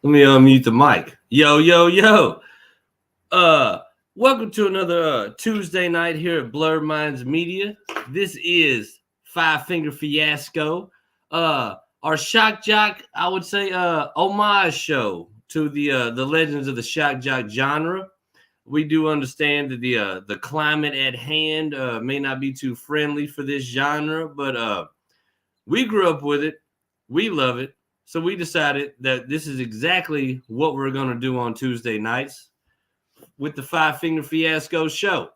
Let me unmute the mic. Yo, yo, yo. Uh, Welcome to another Tuesday night here at Blurred Minds Media. This is Five Finger Fiasco. Our shock jock, I would say, homage show to the legends of the shock jock genre. We do understand that the climate at hand may not be too friendly for this genre, but we grew up with it. We love it. So we decided that this is exactly what we're going to do on Tuesday nights with the Five Finger Fiasco show.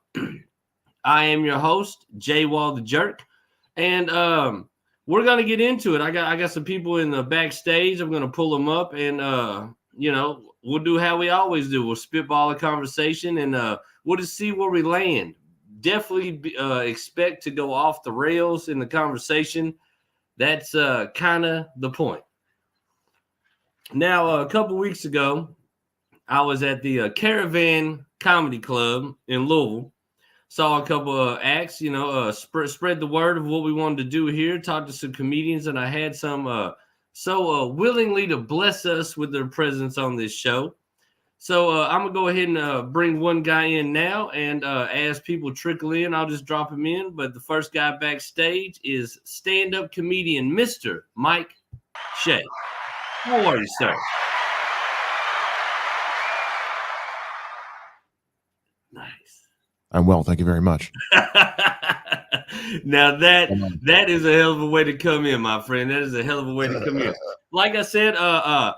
I am your host, Jay Wall the Jerk, and we're going to get into it. I got some people in the backstage. I'm going to pull them up, and we'll do how we always do. We'll spitball a conversation, and we'll just see where we land. Definitely expect to go off the rails in the conversation. That's kind of the point. Now, a couple weeks ago, I was at the Caravan Comedy Club in Louisville. Saw a couple of acts, spread the word of what we wanted to do here. Talked to some comedians, and I had some so willingly to bless us with their presence on this show. So I'm going to go ahead and bring one guy in now, and as people trickle in, I'll just drop him in. But the first guy backstage is stand-up comedian Mr. Mike Shea. How are you, sir? Nice. I'm well, thank you very much. Now that is a hell of a way to come in, my friend. That is a hell of a way to come in. Like I said, I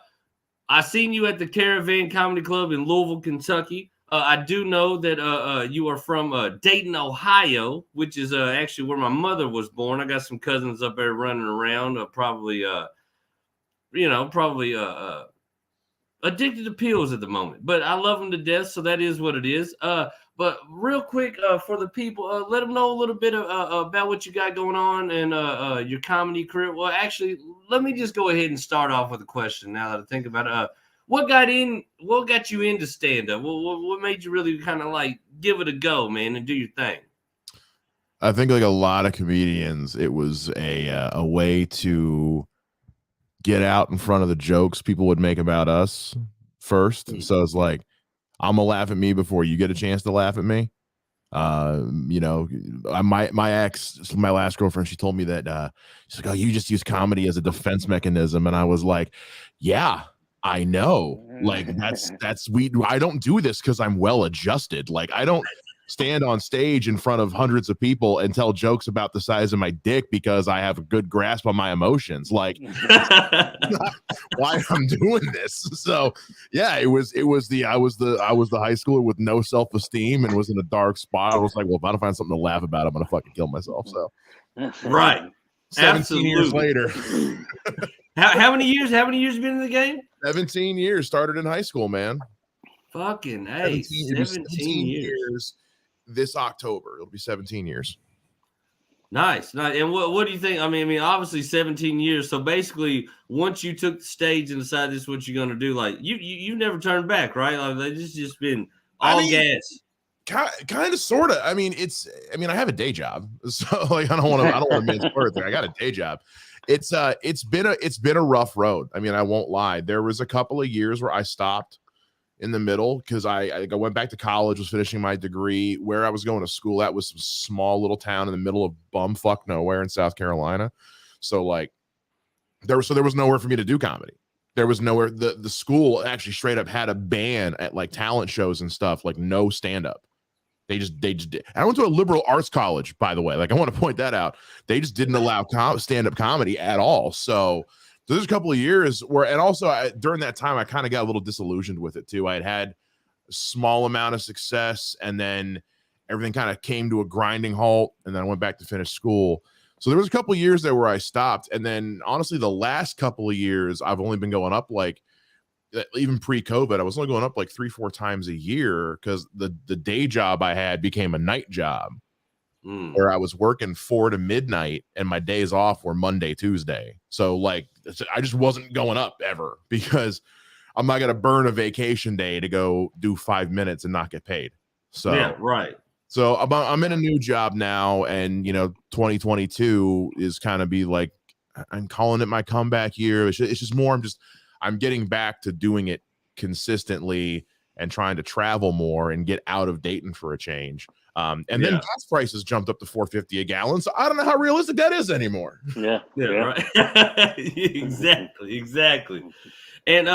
seen you at the Caravan Comedy Club in Louisville, Kentucky. I do know that you are from Dayton, Ohio, which is actually where my mother was born. I got some cousins up there running around, probably addicted to pills at the moment. But I love them to death, so that is what it is. But real quick, for the people, let them know a little bit about what you got going on and your comedy career. Well, actually, let me just go ahead and start off with a question. Now that I think about it, what got you into stand-up? What made you really kind of like give it a go, man, and do your thing? I think like a lot of comedians, it was a way to get out in front of the jokes people would make about us first. Mm-hmm. So it's like, I'm gonna laugh at me before you get a chance to laugh at me. My ex, my last girlfriend, she told me that she's like, "Oh, you just use comedy as a defense mechanism," and I was like, "Yeah, I know. Like I don't do this because I'm well adjusted. Like I don't stand on stage in front of hundreds of people and tell jokes about the size of my dick because I have a good grasp on my emotions. Like why I'm doing this." So yeah, I was the high schooler with no self-esteem and was in a dark spot. I was like, well, if I don't find something to laugh about, I'm gonna fucking kill myself. So right. 17 Absolutely. years later. How many years have you been in the game? 17 years. Started in high school, man. Fucking hey, 17 years. This October, it'll be 17 years. Nice. And what do you think? I mean, obviously 17 years. So basically, once you took the stage and decided this is what you're gonna do, like you never turned back, right? Like it's just been all gas. Kind of, sort of. I mean, I have a day job, so like I don't want to mince words. I got a day job. It's been a rough road. I mean, I won't lie. There was a couple of years where I stopped in the middle because I went back to college, was finishing my degree. Where I was going to school, that was some small little town in the middle of bumfuck nowhere in South Carolina. So like there was nowhere for me to do comedy. There was nowhere. The school actually straight up had a ban at like talent shows and stuff, like no stand-up. They just did. I went to a liberal arts college, by the way. Like I want to point that out. They just didn't allow stand-up comedy at all. So there's a couple of years where, and also during that time, I kind of got a little disillusioned with it too. I had a small amount of success, and then everything kind of came to a grinding halt, and then I went back to finish school. So there was a couple of years there where I stopped, and then honestly, the last couple of years, I've only been going up like, even pre-COVID, I was only going up like 3-4 times a year because the day job I had became a night job. Where I was working 4 to midnight and my days off were Monday, Tuesday. So like, I just wasn't going up ever because I'm not going to burn a vacation day to go do 5 minutes and not get paid. So, yeah, right. So I'm in a new job now, and 2022 is kind of be like, I'm calling it my comeback year. It's just more, I'm getting back to doing it consistently and trying to travel more and get out of Dayton for a change. And then gas prices jumped up to $4.50 a gallon. So I don't know how realistic that is anymore. Yeah. Right. Exactly. And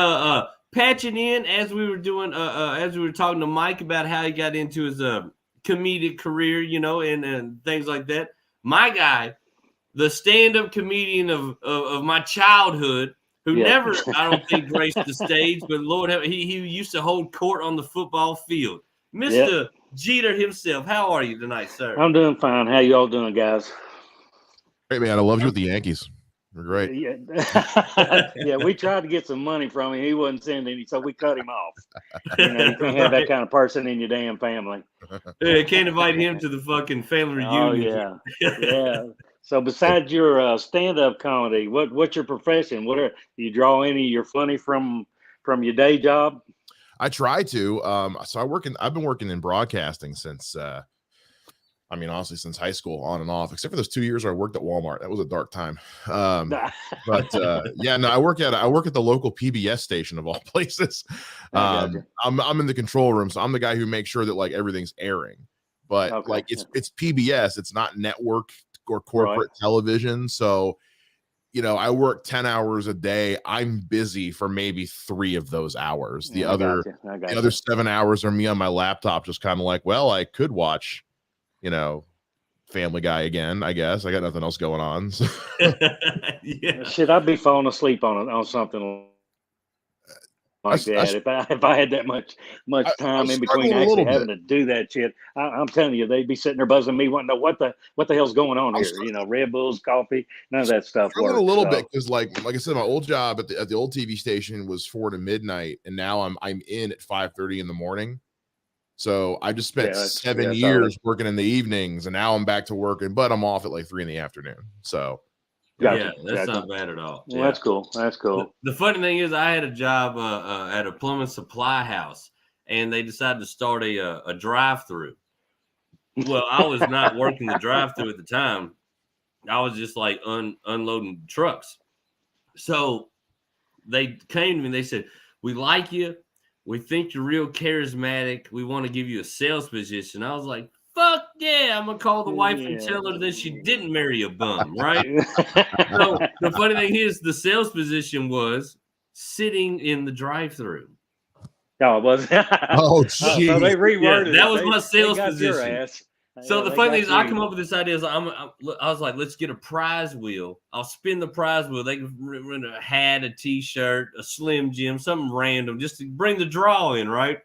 patching in as we were doing, as we were talking to Mike about how he got into his comedic career, and things like that. My guy, the stand-up comedian of my childhood, who never, I don't think, graced the stage, but Lord, he used to hold court on the football field. Mr. Jeter himself, how are you tonight, sir? I'm doing fine. How you all doing, guys? Great, man. I love you with the Yankees. We're great. Yeah, we tried to get some money from him. He wasn't sending any, so we cut him off. You can't have that kind of person in your damn family. Yeah, can't invite him to the fucking family reunion. Oh, yeah. So besides your stand-up comedy, what's your profession? Do you draw any of your funny from your day job? I try to. So I've been working in broadcasting since honestly, since high school, on and off, except for those 2 years where I worked at Walmart. That was a dark time. I work at the local PBS station of all places. I'm in the control room, so I'm the guy who makes sure that like everything's airing. But it's PBS, it's not network or corporate television. So, I work 10 hours a day. I'm busy for maybe 3 of those hours. The other 7 hours are me on my laptop, just kind of like, well, I could watch, Family Guy again, I guess. I got nothing else going on. So. Shit, I'd be falling asleep on something like that if I had that much time in between actually having to do that shit. I'm telling you, they'd be sitting there buzzing me, wanting to know what the hell's going on here. Red Bulls, coffee, none of that stuff works. A little bit because, like I said, my old job at the old TV station was 4 to midnight, and now I'm in at 5:30 in the morning. So I just spent 7 years working in the evenings, and now I'm back to working, but I'm off at like 3 in the afternoon. So that's not bad at all. Well, that's cool. That's cool. The funny thing is, I had a job at a plumbing supply house, and they decided to start a drive-through. Well, I was not working the drive-through at the time. I was just like unloading trucks. So they came to me and they said, "We like you. We think you're real charismatic. We want to give you a sales position." I was like, fuck yeah, I'm going to call the wife and tell her that she didn't marry a bum, right? So the funny thing is, the sales position was sitting in the drive-thru. Oh, it was? Oh, geez. So they reworded it. That was my sales position. So the funny thing is, I come up with this idea. I was like, let's get a prize wheel. I'll spin the prize wheel. They can rent a hat, a T-shirt, a Slim Jim, something random, just to bring the draw in, right?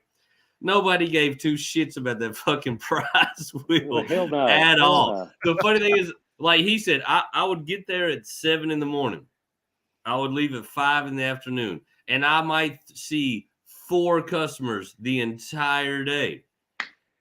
Nobody gave 2 shits about that fucking prize wheel at all. The funny thing is, like he said, I would get there at 7 in the morning. I would leave at 5 in the afternoon, and I might see 4 customers the entire day.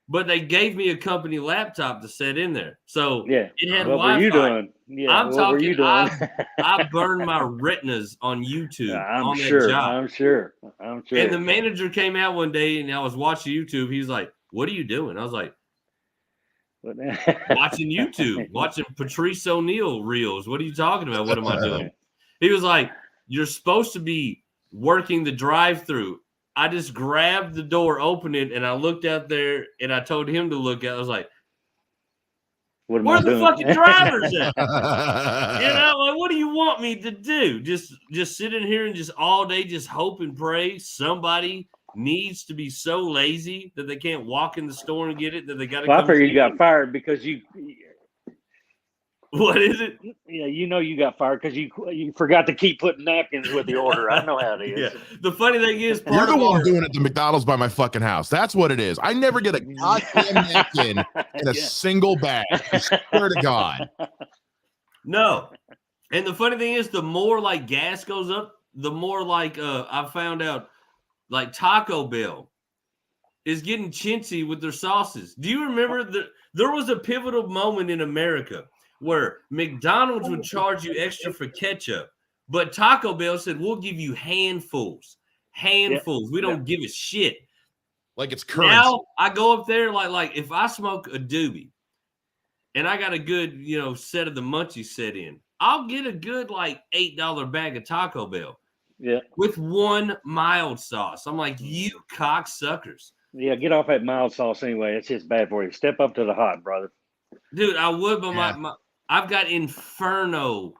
But they gave me a company laptop to set in there. So it had Wi-Fi. What were you doing? Yeah, I'm talking, I burned my retinas on YouTube. I'm sure. And the manager came out one day and I was watching YouTube. He's like, "What are you doing?" I was like, "Watching YouTube, watching Patrice O'Neal reels. What are you talking about? What am I doing?" He was like, "You're supposed to be working the drive-through." I just grabbed the door, opened it, and I looked out there, and I told him to look out. I was like, "Where the fucking drivers at?" Like, what do you want me to do? Just sit in here and just all day just hope and pray somebody needs to be so lazy that they can't walk in the store and get it, that they got to I figured you got fired because you... What is it? Yeah, you got fired because you forgot to keep putting napkins with the order. I know how it is. Yeah. The funny thing is, you're the one doing it to McDonald's by my fucking house. That's what it is. I never get a goddamn napkin in a single bag. I swear to God. No. And the funny thing is, the more like gas goes up, the more like I found out like Taco Bell is getting chintzy with their sauces. Do you remember that there was a pivotal moment in America where McDonald's would charge you extra for ketchup, but Taco Bell said, "We'll give you handfuls. We don't give a shit." Like it's currency. Now I go up there like if I smoke a doobie and I got a good set of the munchies set in, I'll get a good like $8 bag of Taco Bell. with one mild sauce. I'm like, you cocksuckers. Yeah, get off that mild sauce anyway. It's just bad for you. Step up to the hot, brother. Dude, I would, but I've got inferno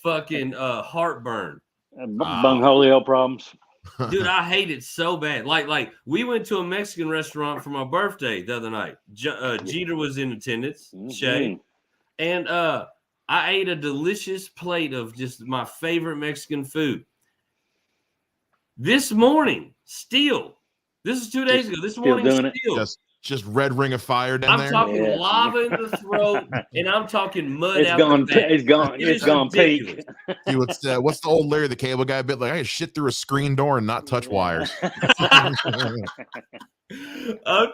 fucking heartburn. Bungholio problems. Dude, I hate it so bad. Like we went to a Mexican restaurant for my birthday the other night. Jeter was in attendance, Shay. And I ate a delicious plate of just my favorite Mexican food. This morning, this is 2 days ago. This morning, just red ring of fire down there. I'm talking lava in the throat, and I'm talking mud it's out gone, the back. It's gone peak. See, what's the old Larry the Cable Guy bit? Like, I can shit through a screen door and not touch wires. I'm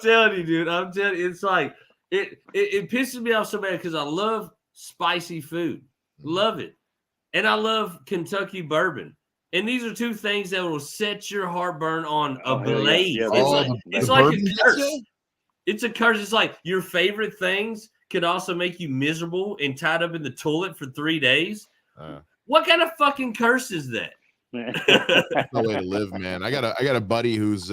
telling you, dude. I'm telling you, it's like it pisses me off so bad because I love spicy food. Love it. And I love Kentucky bourbon. And these are two things that will set your heartburn on a blaze. Yeah, it's like a curse. It's a curse. It's like your favorite things could also make you miserable and tied up in the toilet for 3 days. What kind of fucking curse is that? That's no way to live, man. I got a buddy who's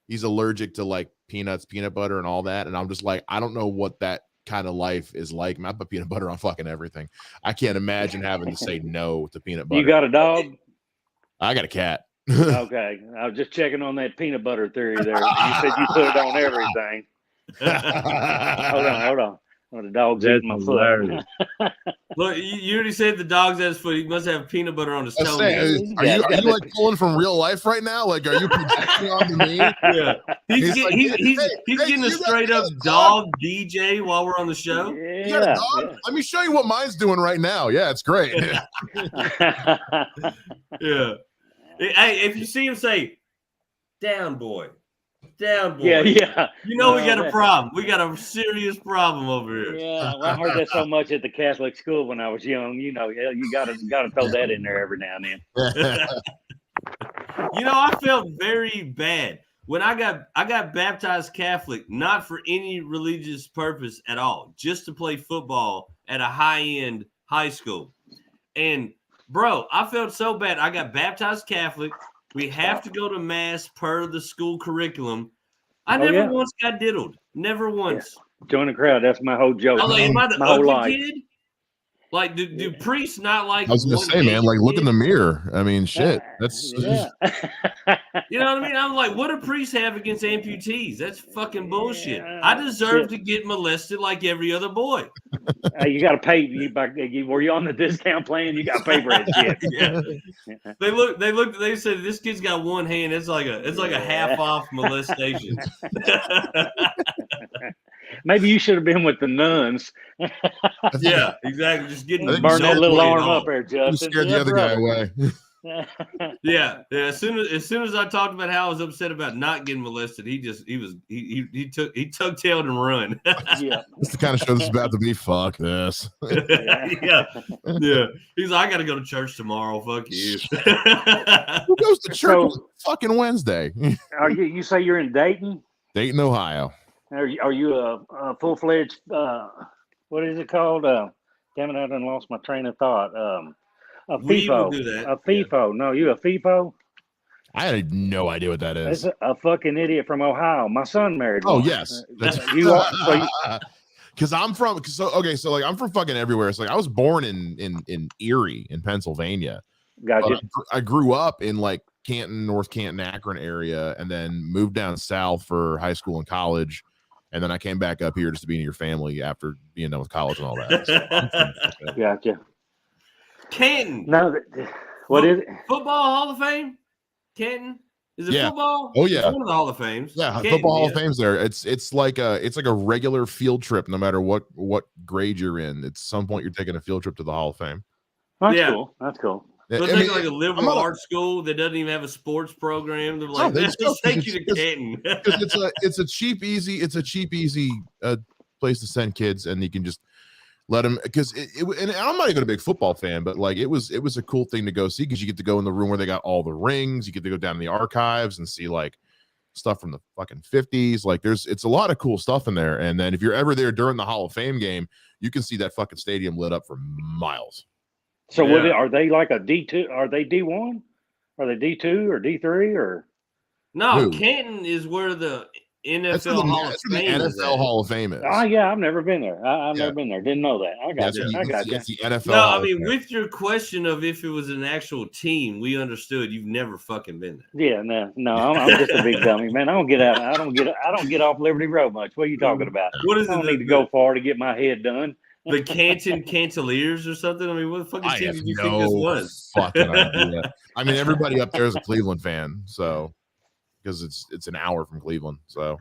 he's allergic to like peanuts, peanut butter, and all that. And I'm just like, I don't know what that kind of life is like. Man, I put peanut butter on fucking everything. I can't imagine having to say no to peanut butter. You got a dog? I got a cat. Okay. I was just checking on that peanut butter theory there. You said you put it on everything. Hold on. Oh, the dog's eating my foot. Look, you already said the dog's at his foot. He must have peanut butter on his toe. Are you like pulling from real life right now? Like, are you projecting on me? Yeah. He's getting a straight up dog DJ while we're on the show. Yeah. You got a dog? Let me show you what mine's doing right now. Yeah, it's great. Yeah. Hey, if you see him, say, "Down, boy." Down, boy. Yeah. You know we got a problem. We got a serious problem over here. Yeah, well, I heard that so much at the Catholic school when I was young. You know, you gotta throw that in there every now and then. You know, I felt very bad when I got baptized Catholic, not for any religious purpose at all, just to play football at a high-end high school. And bro, I felt so bad. I got baptized Catholic. We have to go to mass per the school curriculum. I never once got diddled. Never once. Yeah. Join the crowd. That's my whole joke. Like, am I the ugly kid? Like, do Yeah. priests not like? I was gonna say, man, like, look in the mirror. I mean, shit. That's yeah. You know what I mean? I'm like, what do priests have against amputees? That's fucking bullshit. I deserve to get molested like every other boy. You got to pay. Were you on the discount plan? You got to pay for that shit. Yeah. They said this kid's got one hand. It's like a half off molestation. Maybe you should have been with the nuns. Yeah, exactly. Just getting burn that little arm up there, Justin. Scared the other guy away. Yeah. As soon as I talked about how I was upset about not getting molested, he tuck-tailed and run. Yeah, that's the kind of show this is about to be. Fuck this. Yeah. He's like, I got to go to church tomorrow. Fuck you. Who goes to church on fucking Wednesday? Are you say you're in Dayton? Dayton, Ohio. Are you a full-fledged? What is it called? Damn it! I done lost my train of thought. A FIFO. Do that. A FIFO. Yeah. No, you a FIFO? I had no idea what that is. It's a fucking idiot from Ohio. My son married one. Oh yes, you are. Because I'm from. So like I'm from fucking everywhere. So like I was born in Erie, in Pennsylvania. Gotcha. I grew up in like Canton, North Canton, Akron area, and then moved down south for high school and college. And then I came back up here just to be near your family after being done with college and all that. So Gotcha. Canton. No, what is it? Football Hall of Fame? Canton? Is it football? Oh yeah. It's one of the Hall of Fames. Yeah, Canton, Football Hall of Fame's there. It's like a regular field trip, no matter what grade you're in. At some point you're taking a field trip to the Hall of Fame. That's cool. That's cool. So it's like a liberal arts school that doesn't even have a sports program. They're like, let's take you to Canton. It's a cheap, easy place to send kids, and you can just let them. Because and I'm not even a big football fan, but like it was a cool thing to go see because you get to go in the room where they got all the rings. You get to go down in the archives and see like stuff from the fucking 50s. Like it's a lot of cool stuff in there. And then if you're ever there during the Hall of Fame game, you can see that fucking stadium lit up for miles. So are they like a D2? Are they D1? Are they D2 or D3 or? No, Canton is where the NFL Hall of Fame is. NFL Hall of Fame is. Oh yeah, I've never been there. I've never been there. Didn't know that. I got you. That's the NFL. No, I mean, with your question of if it was an actual team, we understood you've never fucking been there. Yeah, no, I'm just a big dummy, man. I don't get out. I don't get off Liberty Road much. What are you talking about? What is I don't need to go far to get my head done. The Canton Cantaliers or something? I mean, what the fucking team did you think this was? Fucking idea. I mean, everybody up there is a Cleveland fan, so because it's an hour from Cleveland. So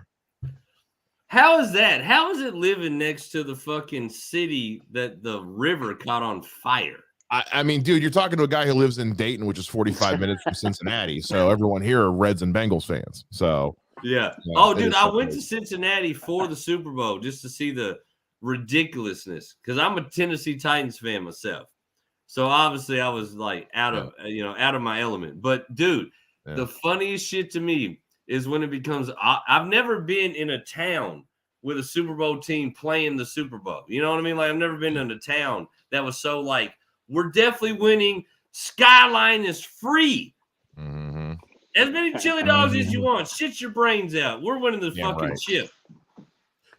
how is that? How is it living next to the fucking city that the river caught on fire? I mean, dude, you're talking to a guy who lives in Dayton, which is 45 minutes from Cincinnati. So everyone here are Reds and Bengals fans. So yeah. Oh, dude, I went to Cincinnati for the Super Bowl just to see the ridiculousness because I'm a Tennessee Titans fan myself. So obviously I was like out of my element. But dude, the funniest shit to me is when it becomes I've never been in a town with a Super Bowl team playing the Super Bowl. You know what I mean? Like I've never been in a town that was so like, we're definitely winning. Skyline is free. Mm-hmm. As many chili dogs as you want. Shit your brains out. We're winning the fucking chip.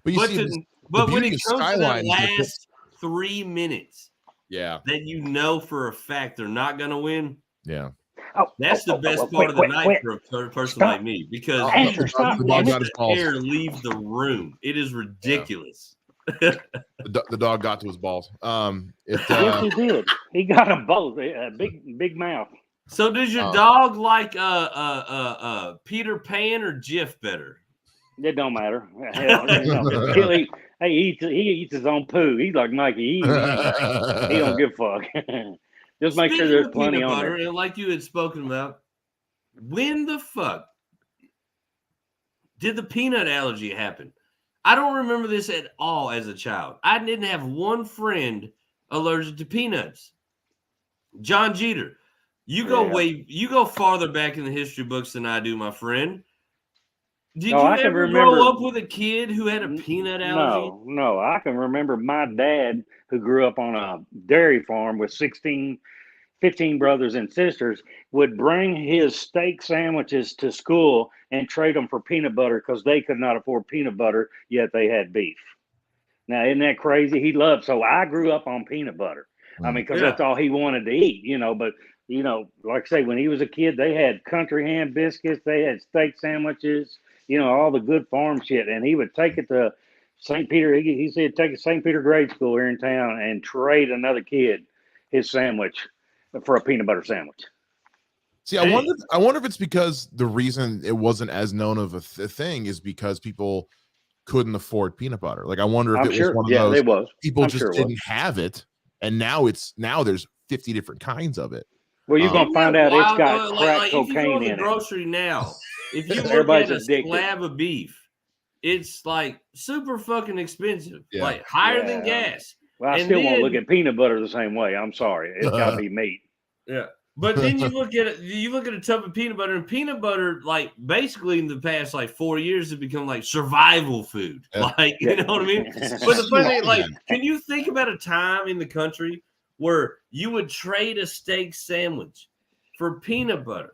But when it comes to that last 3 minutes, that you know for a fact they're not going to win, that's the best part of the night for a person like me because the air leaves the room. It is ridiculous. The dog got to his balls. Yes, he did. He got them both. Big mouth. So does your dog like Peter Pan or Jif better? It don't matter. He eats his own poo. He's like Mikey. He don't give a fuck. Just make sure there's plenty on there. And like you had spoken about, when the fuck did the peanut allergy happen? I don't remember this at all as a child. I didn't have one friend allergic to peanuts. John Jeter, you go farther back in the history books than I do, my friend. Did you ever grow up with a kid who had a peanut allergy? No. I can remember my dad who grew up on a dairy farm with 15 brothers and sisters would bring his steak sandwiches to school and trade them for peanut butter because they could not afford peanut butter, yet they had beef. Now, isn't that crazy? So I grew up on peanut butter. I mean, because that's all he wanted to eat, but, like I say, when he was a kid, they had country ham biscuits, they had steak sandwiches, all the good farm shit. And he would take it to St. Peter. He said, take it to St. Peter grade school here in town and trade another kid his sandwich for a peanut butter sandwich. See, I wonder if it's because the reason it wasn't as known of a thing is because people couldn't afford peanut butter. Like, I wonder if it was one of those people just didn't have it. And now there's 50 different kinds of it. Well, you're gonna find out it's got crack cocaine if you go to the in grocery now, if you look at a slab of beef, it's like super fucking expensive, like higher than gas. Well, I still won't look at peanut butter the same way. I'm sorry, it's got to be meat. Yeah, but then you look at it. You look at a tub of peanut butter, and peanut butter, like basically in the past 4 years, has become like survival food. Like you know what I mean? But the funny thing, like, can you think about a time in the country where you would trade a steak sandwich for peanut butter?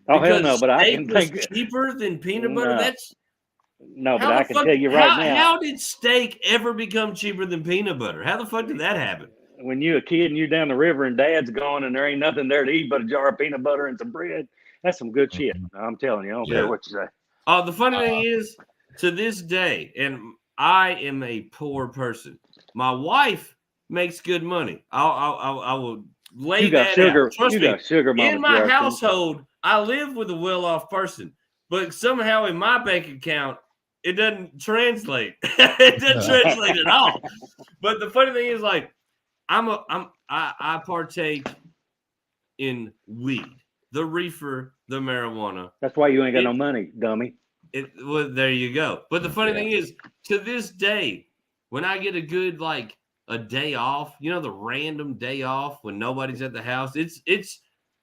Oh hell no! But I can think cheaper than peanut butter. But I can tell you right now. How did steak ever become cheaper than peanut butter? How the fuck did that happen? When you're a kid and you're down the river and dad's gone and there ain't nothing there to eat but a jar of peanut butter and some bread, that's some good shit. I'm telling you, I don't care what you say. The funny thing is, to this day, and I am a poor person. My wife makes good money. I will lay that out. Trust me, sugar in my household, I live with a well-off person, but somehow in my bank account, it doesn't translate. It doesn't translate at all. But the funny thing is, like, I partake in weed, the reefer, the marijuana. That's why you ain't got no money, dummy. Well, there you go. But the funny thing is, to this day, when I get a good a day off, the random day off when nobody's at the house, it's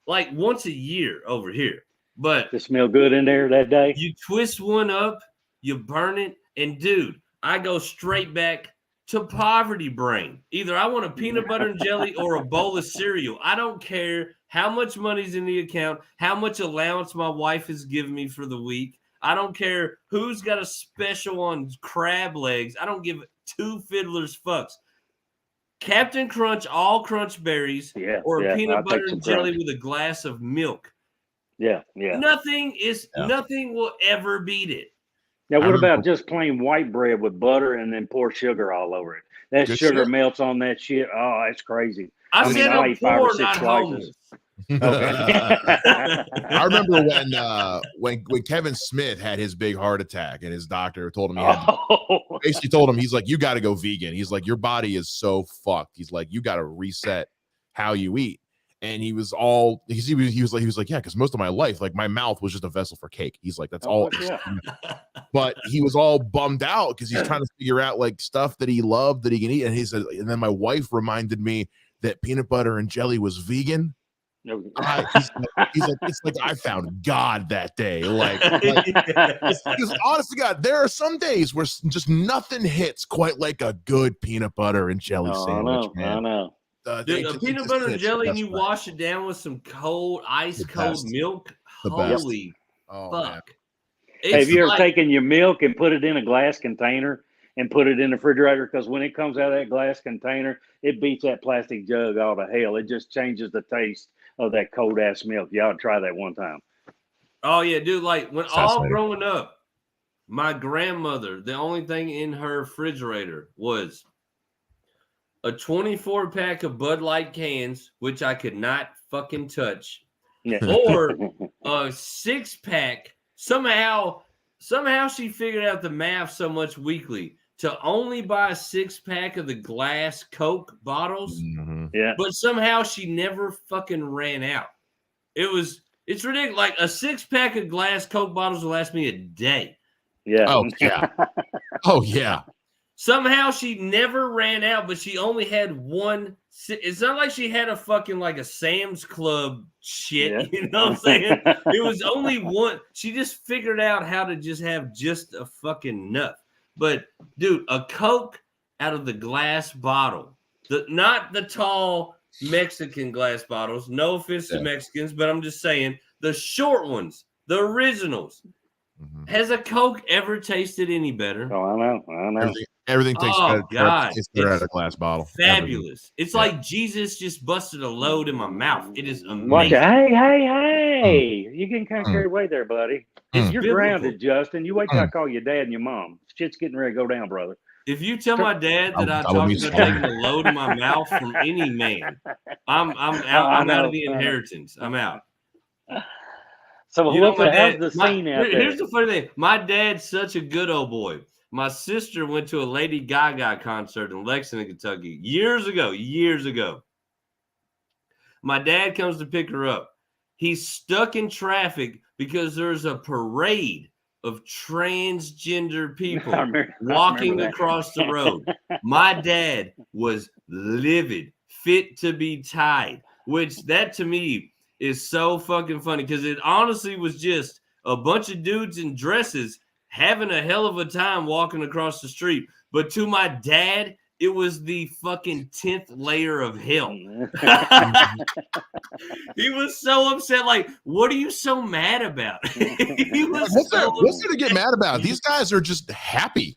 like once a year over here. But it smell good in there that day. You twist one up, you burn it, and dude, I go straight back to poverty brain. Either I want a peanut butter and jelly or a bowl of cereal. I don't care how much money's in the account, how much allowance my wife has given me for the week. I don't care who's got a special on crab legs. I don't give two fiddlers fucks. Captain Crunch, all crunch berries, or peanut butter and jelly with a glass of milk. Yeah. Nothing will ever beat it. Now, what about just plain white bread with butter and then pour sugar all over it? That sugar melts on that shit. Oh, that's crazy. I said I'm poor, not homeless. I remember when Kevin Smith had his big heart attack and his doctor told him basically told him, he's like, you got to go vegan. He's like, your body is so fucked. He's like, you got to reset how you eat. And he was like, yeah, because most of my life, like my mouth was just a vessel for cake. He's like, that's all. But he was all bummed out because he's trying to figure out like stuff that he loved that he can eat. And he said, and then my wife reminded me that peanut butter and jelly was vegan. He's like, it's like I found God that day. Because honest to God, there are some days where just nothing hits quite like a good peanut butter and jelly sandwich. I know. Dude, a peanut butter and jelly, and you wash it down with some ice cold milk. Holy fuck! Have you ever taken your milk and put it in a glass container and put it in the refrigerator? Because when it comes out of that glass container, it beats that plastic jug all to hell. It just changes the taste of that cold ass milk. Y'all try that one time. Oh yeah, dude. Like when all growing up, my grandmother, the only thing in her refrigerator was a 24-pack of Bud Light cans, which I could not fucking touch, or a 6-pack. Somehow she figured out the math so much weekly to only buy a 6-pack of the glass Coke bottles. Mm-hmm. Yeah. But somehow she never fucking ran out. It's ridiculous. Like a 6-pack of glass Coke bottles will last me a day. Yeah. Oh, yeah. Oh, yeah. Somehow she never ran out, but she only had one. It's not like she had a fucking like a Sam's Club shit. You know what I'm saying? It was only one. She just figured out how to just have just a fucking nut. But dude, a Coke out of the glass bottle, not the tall Mexican glass bottles. No offense to Mexicans, but I'm just saying the short ones, the originals. Mm-hmm. Has a Coke ever tasted any better? Oh, I know. Everything tastes better out of a glass bottle. Fabulous. It's like Jesus just busted a load in my mouth. It is amazing. Watch it. Hey. You're getting kind of carried away there, buddy. You're grounded, Justin. You wait till I call your dad and your mom. Shit's getting ready to go down, brother. If you tell my dad that I talked about taking a load in my mouth from any man, I'm out. I'm out of the inheritance. I'm out. So how's the scene out there? Here's the funny thing. My dad's such a good old boy. My sister went to a Lady Gaga concert in Lexington, Kentucky years ago. My dad comes to pick her up. He's stuck in traffic because there's a parade of transgender people walking across the road. My dad was livid, fit to be tied, which that to me is so fucking funny because it honestly was just a bunch of dudes in dresses having a hell of a time walking across the street. But to my dad, it was the fucking 10th layer of hell. He was so upset. Like, what are you so mad about? What's there to get mad about? These guys are just happy.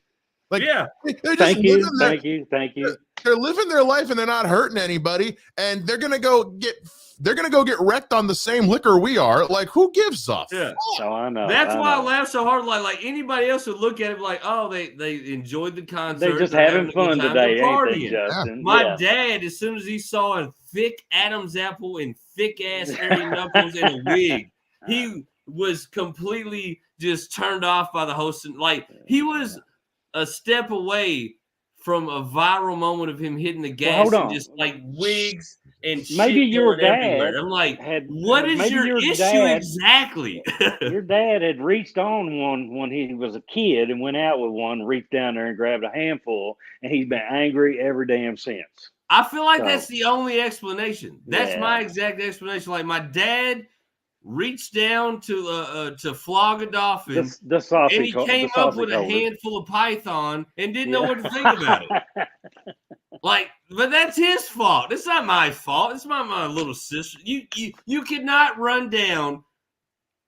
Like, yeah. Thank you. They're living their life and they're not hurting anybody. And they're gonna go get wrecked on the same liquor we are. Like, who gives a fuck? Oh, I know. That's why I laugh so hard. Like anybody else would look at it like, oh, they enjoyed the concert. They're just having fun today, ain't they, Justin? My dad, as soon as he saw a thick Adam's apple and thick ass hairy knuckles and a wig, he was completely just turned off by the host. Like he was a step away from a viral moment of him hitting the gas and just like wigs and maybe shit your dad everywhere. I'm like, what is your issue exactly? Your dad had reached on one when he was a kid and went out with one, reached down there and grabbed a handful, and he's been angry every damn since. I feel like that's the only explanation. That's my exact explanation. Like my dad reached down to flog a dolphin, the sausage, and he came up with a handful of python and didn't know what to think about it. Like, but that's his fault. It's not my fault. It's my little sister. You could not run down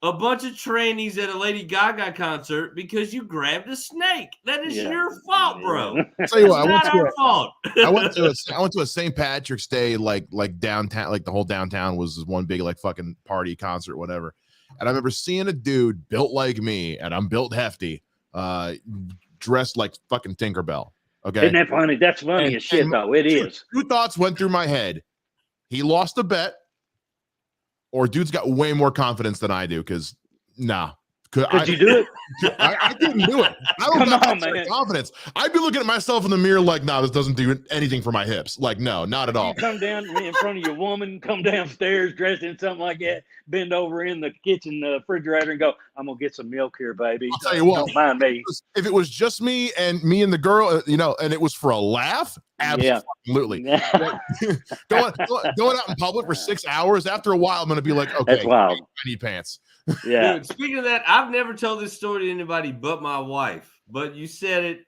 a bunch of trannies at a Lady Gaga concert because you grabbed a snake. That is your fault, bro. I'll tell you what, it's not our fault. I went to a St. Patrick's Day, like downtown, like the whole downtown was one big like fucking party concert, whatever. And I remember seeing a dude built like me, and I'm built hefty, dressed like fucking Tinkerbell. Okay, isn't that funny? That's funny as shit, though. It is. Two thoughts went through my head: he lost a bet, or dude's got way more confidence than I do. Because could you do it? I couldn't do it. I don't have that confidence. I'd be looking at myself in the mirror like, this doesn't do anything for my hips. Like, no, not at all. You come down in front of your woman, come downstairs dressed in something like that, bend over in the kitchen refrigerator and go, I'm going to get some milk here, baby. I'll tell you what. Don't mind me. If it was just me and the girl, and it was for a laugh, absolutely. Yeah. going out in public for 6 hours, after a while, I'm going to be like, okay, that's wild. I need pants. Yeah. Dude, speaking of that, I've never told this story to anybody but my wife. But you said it.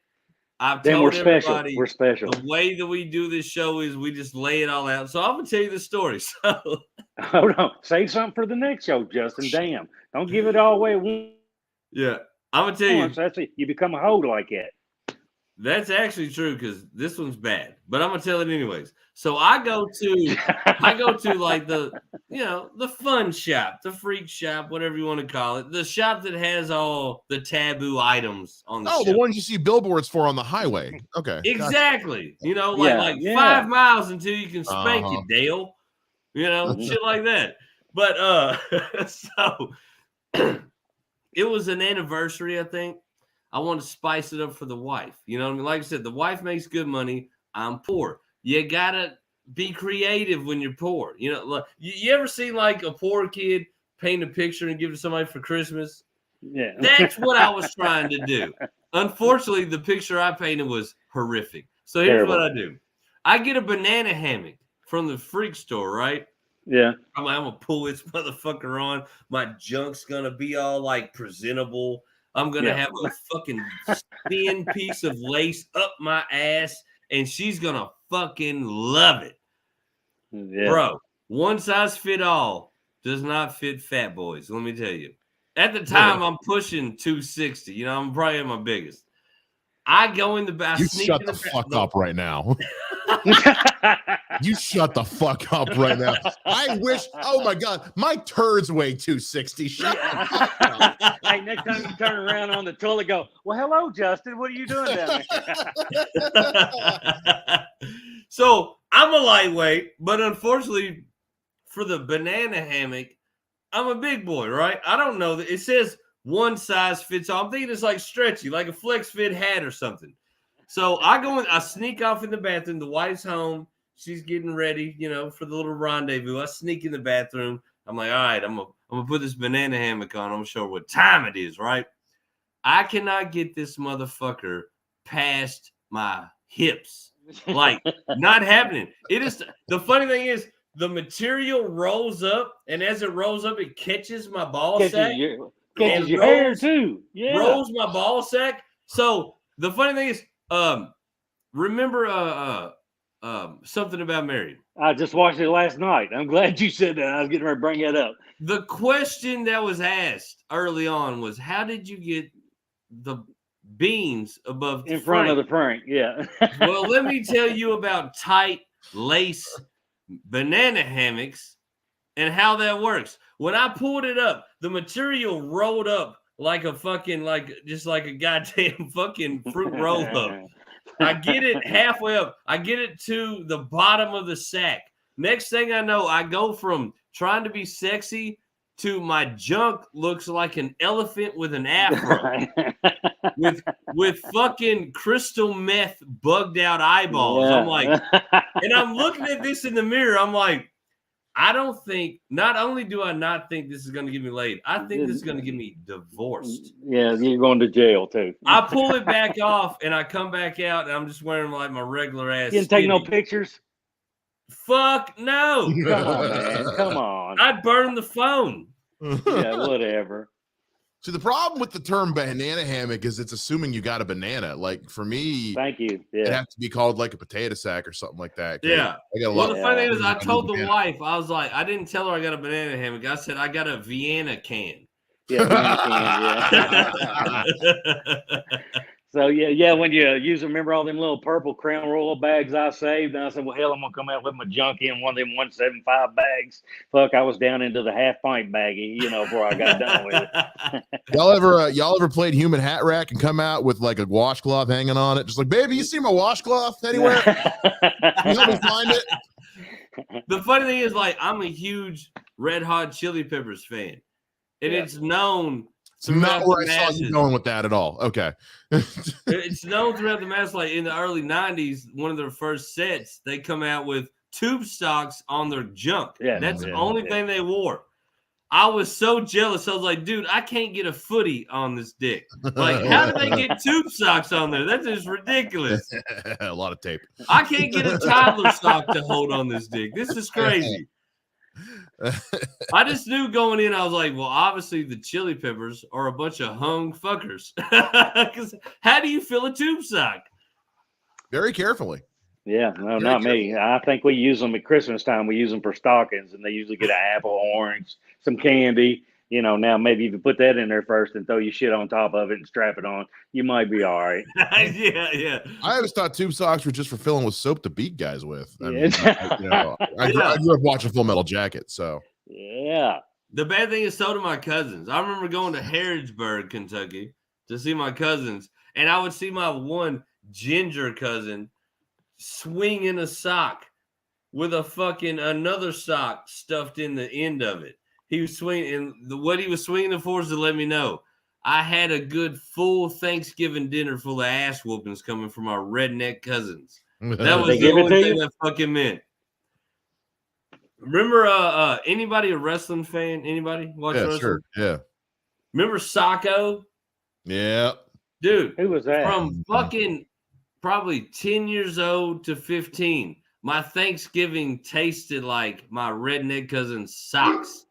I've told everybody. We're special. The way that we do this show is we just lay it all out. So I'm gonna tell you the story. So hold on, save something for the next show, Justin. Damn, don't give it all away. Yeah, I'm gonna tell you. That's it. You become a hoe like that. That's actually true because this one's bad, but I'm gonna tell it anyways. So I go to like the fun shop, the freak shop, whatever you want to call it, the shop that has all the taboo items on the the ones you see billboards for on the highway. Okay, exactly. Gotcha. 5 miles until you can spank you, Dale. Shit like that. But so it was an anniversary, I think. I want to spice it up for the wife. Like I said, the wife makes good money. I'm poor. You gotta be creative when you're poor. You ever seen like a poor kid paint a picture and give it to somebody for Christmas? Yeah. That's what I was trying to do. Unfortunately, the picture I painted was horrific. So here's what I do. I get a banana hammock from the freak store, right? Yeah. I'm gonna pull this motherfucker on. My junk's gonna be all like presentable. I'm going to have a fucking thin piece of lace up my ass, and she's going to fucking love it. Yeah. Bro, one size fit all does not fit fat boys, let me tell you. At the time, I'm pushing 260. I'm probably at my biggest. I go in the bathroom. You shut the fuck up right now. You shut the fuck up right now. I wish. Oh my god, my turds weigh 260. Shut up. Hey, next time you turn around on the toilet, go, well, hello, Justin. What are you doing down there? So I'm a lightweight, but unfortunately for the banana hammock, I'm a big boy, right? I don't know that it says one size fits all. I'm thinking it's like stretchy, like a flex fit hat or something. So I sneak off in the bathroom. The wife's home. She's getting ready, for the little rendezvous. I sneak in the bathroom. I'm like, all right, I'm gonna put this banana hammock on. I'm gonna show her what time it is, right? I cannot get this motherfucker past my hips. Like, not happening. It is. The funny thing is, the material rolls up, and as it rolls up, it catches my ball sack. Catches your hair too. Yeah. Rolls my ball sack. So the funny thing is, remember something about Married? I just watched it last night. I'm glad you said that. I was getting ready to bring that up. The question that was asked early on was, how did you get the beans above the front of the Frank? Yeah. Well, let me tell you about tight lace banana hammocks and how that works. When I pulled it up, the material rolled up like a fucking, just like a goddamn fucking fruit roll up. I get it halfway up. I get it to the bottom of the sack. Next thing I know, I go from trying to be sexy to my junk looks like an elephant with an afro. with fucking crystal meth bugged out eyeballs. Yeah. I'm like, and I'm looking at this in the mirror. I'm like, not only do I not think this is going to get me laid, I think this is going to get me divorced. Yeah, you're going to jail too. I pull it back off and I come back out and I'm just wearing like my regular ass. You didn't take no pictures? Fuck no. Come on, man. Come on. I'd burn the phone. Yeah, whatever. See, the problem with the term banana hammock is it's assuming you got a banana. Like for me, thank you. it Yeah, has to be called like a potato sack or something like that. Yeah. I got a Well, lot the funny thing is, I need told the banana. wife, I was like, I didn't tell her I got a banana hammock. I said I got a Vienna can. yeah, yeah. So yeah, when you remember all them little purple Crown Royal bags I saved, and I said, well, hell, I'm gonna come out with my junk in one of them 175 bags. Fuck, I was down into the half pint baggie, before I got done with it. y'all ever played human hat rack and come out with like a washcloth hanging on it, just like, baby, you see my washcloth anywhere? Can you help me find it? The funny thing is, like, I'm a huge Red Hot Chili Peppers fan, and it's known. It's not where I saw you going with that at all. Okay. It's known throughout the mass, like in the early 90s, one of their first sets, they come out with tube stocks on their junk. Yeah, that's the only thing they wore. I was so jealous. I was like, dude, I can't get a footy on this dick. Like, how do they get tube socks on there? That's just ridiculous. A lot of tape. I can't get a toddler sock to hold on this dick. This is crazy. I just knew going in, I was like, well, obviously the Chili Peppers are a bunch of hung fuckers. Because how do you fill a tube sock? Very carefully. Yeah, no, not me. I think we use them at Christmas time. We use them for stockings, and they usually get an apple, orange, some candy. Now maybe if you put that in there first and throw your shit on top of it and strap it on, you might be all right. Yeah. I always thought tube socks were just for filling with soap to beat guys with. I grew up watching Full Metal Jacket, so. Yeah. The bad thing is, so do my cousins. I remember going to Harrodsburg, Kentucky to see my cousins, and I would see my one ginger cousin swinging a sock with a fucking another sock stuffed in the end of it. He was swinging, and what he was swinging it for is to let me know I had a good full Thanksgiving dinner full of ass whoopings coming from our redneck cousins. That was the only thing that fucking meant. Remember, anybody a wrestling fan? Anybody watch wrestling? Sure. Yeah. Remember Sacco? Yeah. Dude, who was that? From fucking probably 10 years old to 15, my Thanksgiving tasted like my redneck cousin's socks.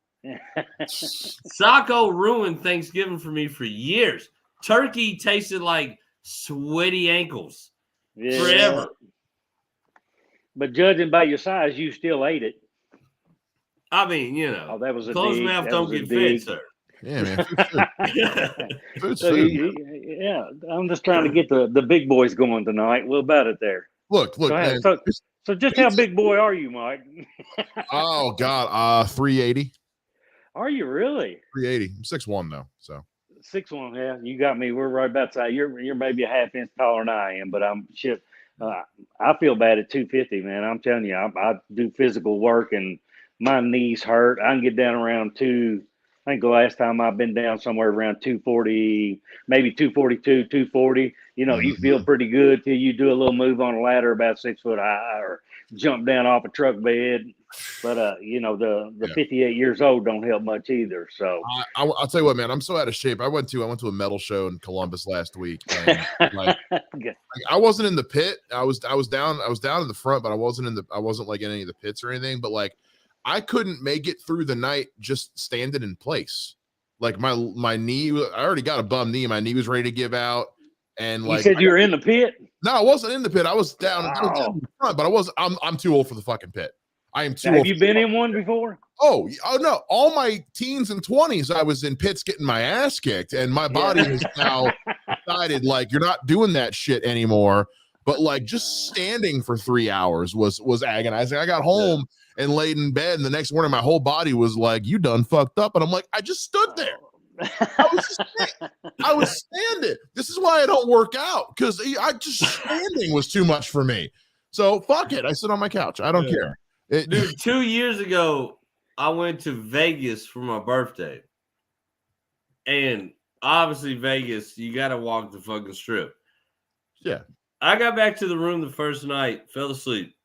Sacco ruined Thanksgiving for me for years. Turkey tasted like sweaty ankles forever. But judging by your size, you still ate it. I mean, that was a closed dig. mouth don't get fed, sir. Yeah, man. Food's so food. I'm just trying to get the big boys going tonight. What about it there? Look, man. So just how big boy are you, Mike? Oh God, 380. Are you really? 380. I'm 6'1" though, so 6'1". Yeah, you got me. We're right about that. You're maybe a half inch taller than I am, but I'm shit. I feel bad at 250, man. I'm telling you, I do physical work and my knees hurt. I can get down around I think the last time I've been down somewhere around 240, maybe 242, 240. You feel pretty good till you do a little move on a ladder about 6 foot high or jump down off a truck bed. But the 58 years old don't help much either. So I'll tell you what, man, I'm so out of shape. I went to a metal show in Columbus last week. And I wasn't in the pit. I was down in the front, but I wasn't like in any of the pits or anything. But like I couldn't make it through the night just standing in place. Like my knee, I already got a bum knee. My knee was ready to give out. And like you said, you were in the pit. No, I wasn't in the pit. I was down in the front, but I'm too old for the fucking pit. I am too old. Have you been in one before? Oh no. All my teens and 20s, I was in pits getting my ass kicked, and my body has now decided like you're not doing that shit anymore. But like just standing for 3 hours was agonizing. I got home and laid in bed, and the next morning my whole body was like, "You done fucked up," and I'm like, I just stood there. I was standing. This is why I don't work out, because I just standing was too much for me. So fuck it. I sit on my couch. I don't care. Dude, 2 years ago, I went to Vegas for my birthday. And obviously, Vegas, you got to walk the fucking strip. Yeah. I got back to the room the first night, fell asleep.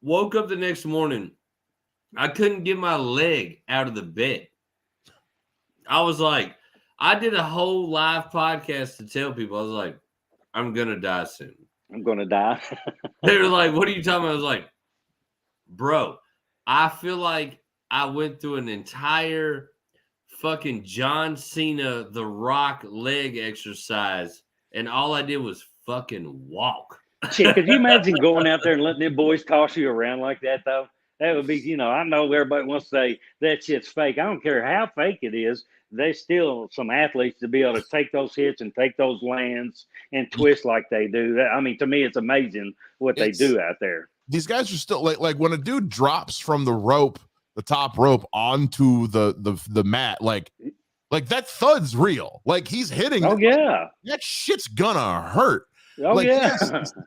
Woke up the next morning. I couldn't get my leg out of the bed. I was like, I did a whole live podcast to tell people, I was like, I'm going to die soon. I'm going to die. They were like, what are you talking about? I was like, bro, I feel like I went through an entire fucking John Cena The Rock leg exercise, and all I did was fucking walk. Shit, could you imagine going out there and letting them boys toss you around like that, though? That would be, I know everybody wants to say that shit's fake. I don't care how fake it is. There's still some athletes to be able to take those hits and take those lands and twist like they do. I mean, to me, it's amazing what they do out there. These guys are still like when a dude drops from the rope, the top rope onto the mat, like that thud's real. Like he's hitting. Oh yeah, that shit's gonna hurt. Oh like, yeah.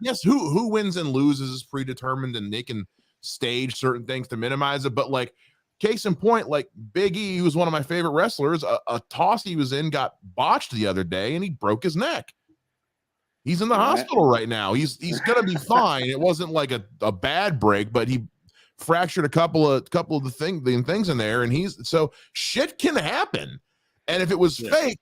Yes. Who wins and loses is predetermined, and they can stage certain things to minimize it. But like, case in point, like Big E, who's one of my favorite wrestlers, a toss he was in got botched the other day, and he broke his neck. He's in the hospital right now. He's gonna be fine. It wasn't like a bad break, but he fractured a couple of the things in there, and so shit can happen. And if it was fake,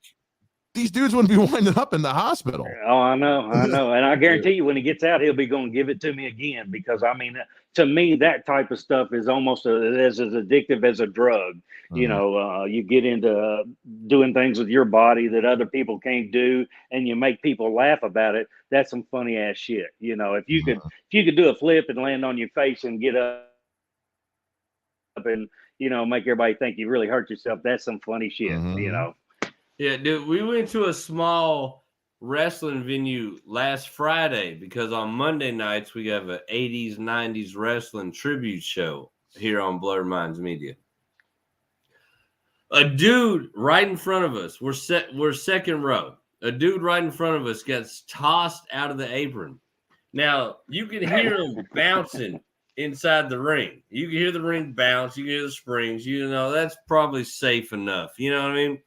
these dudes wouldn't be winding up in the hospital. Oh, I know. And I guarantee you when he gets out, he'll be going to give it to me again, because, I mean, to me, that type of stuff is almost as addictive as a drug. Mm-hmm. You get into doing things with your body that other people can't do, and you make people laugh about it. That's some funny ass shit. If you could do a flip and land on your face and get up and, make everybody think you really hurt yourself, that's some funny shit, Mm-hmm. Yeah, dude, we went to a small wrestling venue last Friday because on Monday nights we have an 80s, 90s wrestling tribute show here on Blurred Minds Media. A dude right in front of us, we're second row. A dude right in front of us gets tossed out of the apron. Now, you can hear him bouncing inside the ring. You can hear the ring bounce. You can hear the springs. That's probably safe enough. You know what I mean?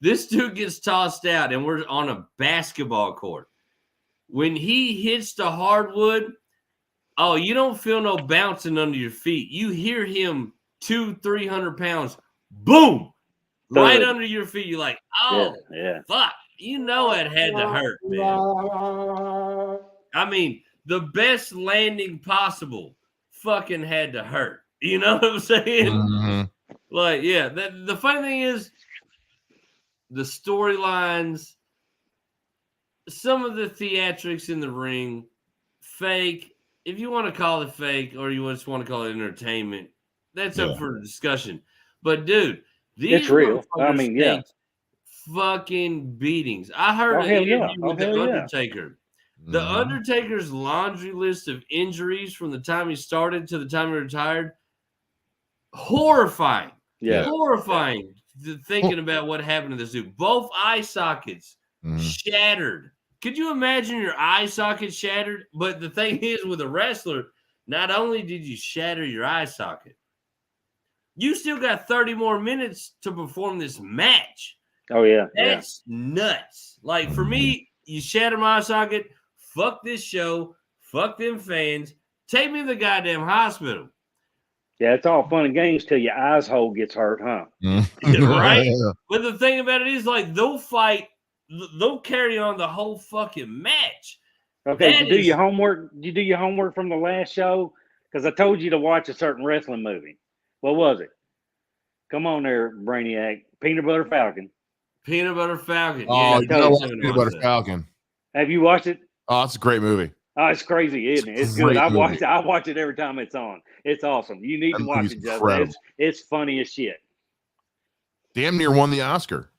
This dude gets tossed out, and we're on a basketball court. When he hits the hardwood, you don't feel no bouncing under your feet. You hear him 200-300 pounds, boom, right under your feet. You're like, fuck. It had to hurt, man. I mean, the best landing possible fucking had to hurt. You know what I'm saying? Mm-hmm. Like, yeah. The funny thing is, the storylines, some of the theatrics in the ring, fake. If you want to call it fake or you just want to call it entertainment, that's up for discussion. But, dude, these it's real. I mean, fucking beatings. I heard an interview with The Undertaker. Mm-hmm. The Undertaker's laundry list of injuries from the time he started to the time he retired, horrifying. Yeah. Horrifying. Thinking about what happened to this dude. Both eye sockets shattered. Could you imagine your eye socket shattered? But the thing is, with a wrestler, not only did you shatter your eye socket, you still got 30 more minutes to perform this match. Oh, yeah. That's nuts. Like, for me, you shatter my eye socket, fuck this show, fuck them fans, take me to the goddamn hospital. Yeah, it's all fun and games till your eyes hole gets hurt, huh? Right? But the thing about it is, like, they'll carry on the whole fucking match. Okay, did you do your homework? Did you do your homework from the last show? Because I told you to watch a certain wrestling movie. What was it? Come on there, Brainiac. Peanut Butter Falcon. Peanut Butter Falcon. Oh, yeah, Peanut Butter Falcon. Have you watched it? Oh, it's a great movie. Oh, it's crazy, isn't it? It's good. I watch it every time it's on. It's awesome. You need to watch it, Justin. It's funny as shit. Damn near won the Oscar.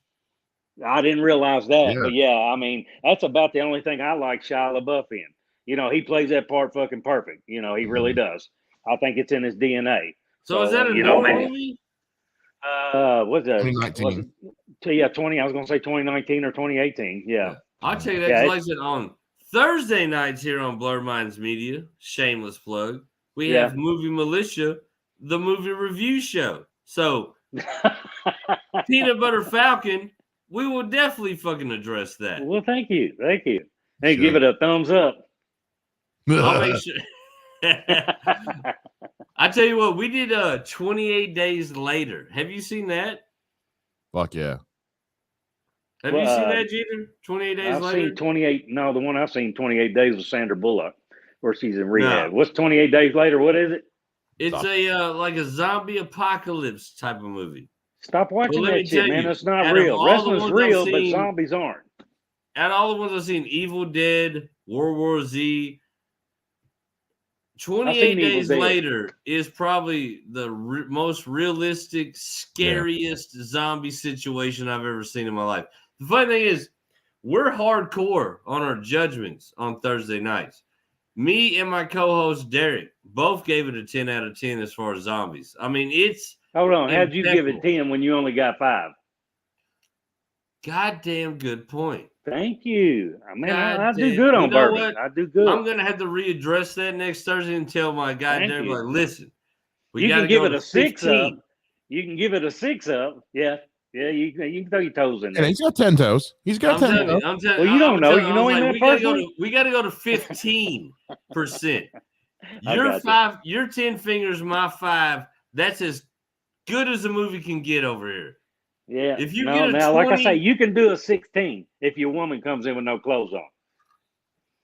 I didn't realize that, but I mean, that's about the only thing I like Shia LaBeouf in. He plays that part fucking perfect. He really does. I think it's in his DNA. So is that a movie? What's that? 2019. 20. I was going to say 2019 or 2018. Yeah. I'll tell you that. Like I said, on Thursday nights here on Blurred Minds Media, shameless plug, we have Movie Militia, the movie review show. So, Peanut Butter Falcon, we will definitely fucking address that. Well, thank you. Hey, give it a thumbs up. I'll make sure. I tell you what, we did 28 Days Later. Have you seen that? Fuck yeah. Have you seen that, Jeter? 28 Days Later? I've seen 28. No, the one I've seen 28 Days with Sandra Bullock, where she's in rehab. No. What's 28 Days Later? What is it? It's a like a zombie apocalypse type of movie. Stop watching let me that shit, tell man. you, That's not out of real. all the Wrestling's ones I've real, but seen- zombies aren't. Out of all the ones I've seen, Evil Dead, World War Z, 28 Evil Days Dead. Later is probably the most realistic, scariest zombie situation I've ever seen in my life. The funny thing is, we're hardcore on our judgments on Thursday nights. Me and my co-host Derek both gave it a 10 out of 10 as far as zombies. I mean, it's Hold on. How'd you give it impeccable. 10 when you only got 5? Goddamn good point. Thank you. I mean, I Goddamn. do good on You know bourbon. what? I do good. I'm gonna have to readdress that next Thursday and tell my goddamn, you. like, listen, we You gotta can give go it to a 6 15. up. You can give it a 6 up. Yeah. Yeah, you can throw your toes in And there. he's got 10 toes. He's got 10 toes. I'm telling Well, you don't know. You know him that we gotta go personally? to 15%. I Your got you. 5, your 10 fingers, my 5. That's as good as a movie can get over here. Yeah. If you no, get a now, 20, like I say, you can do a 16 if your woman comes in with no clothes on.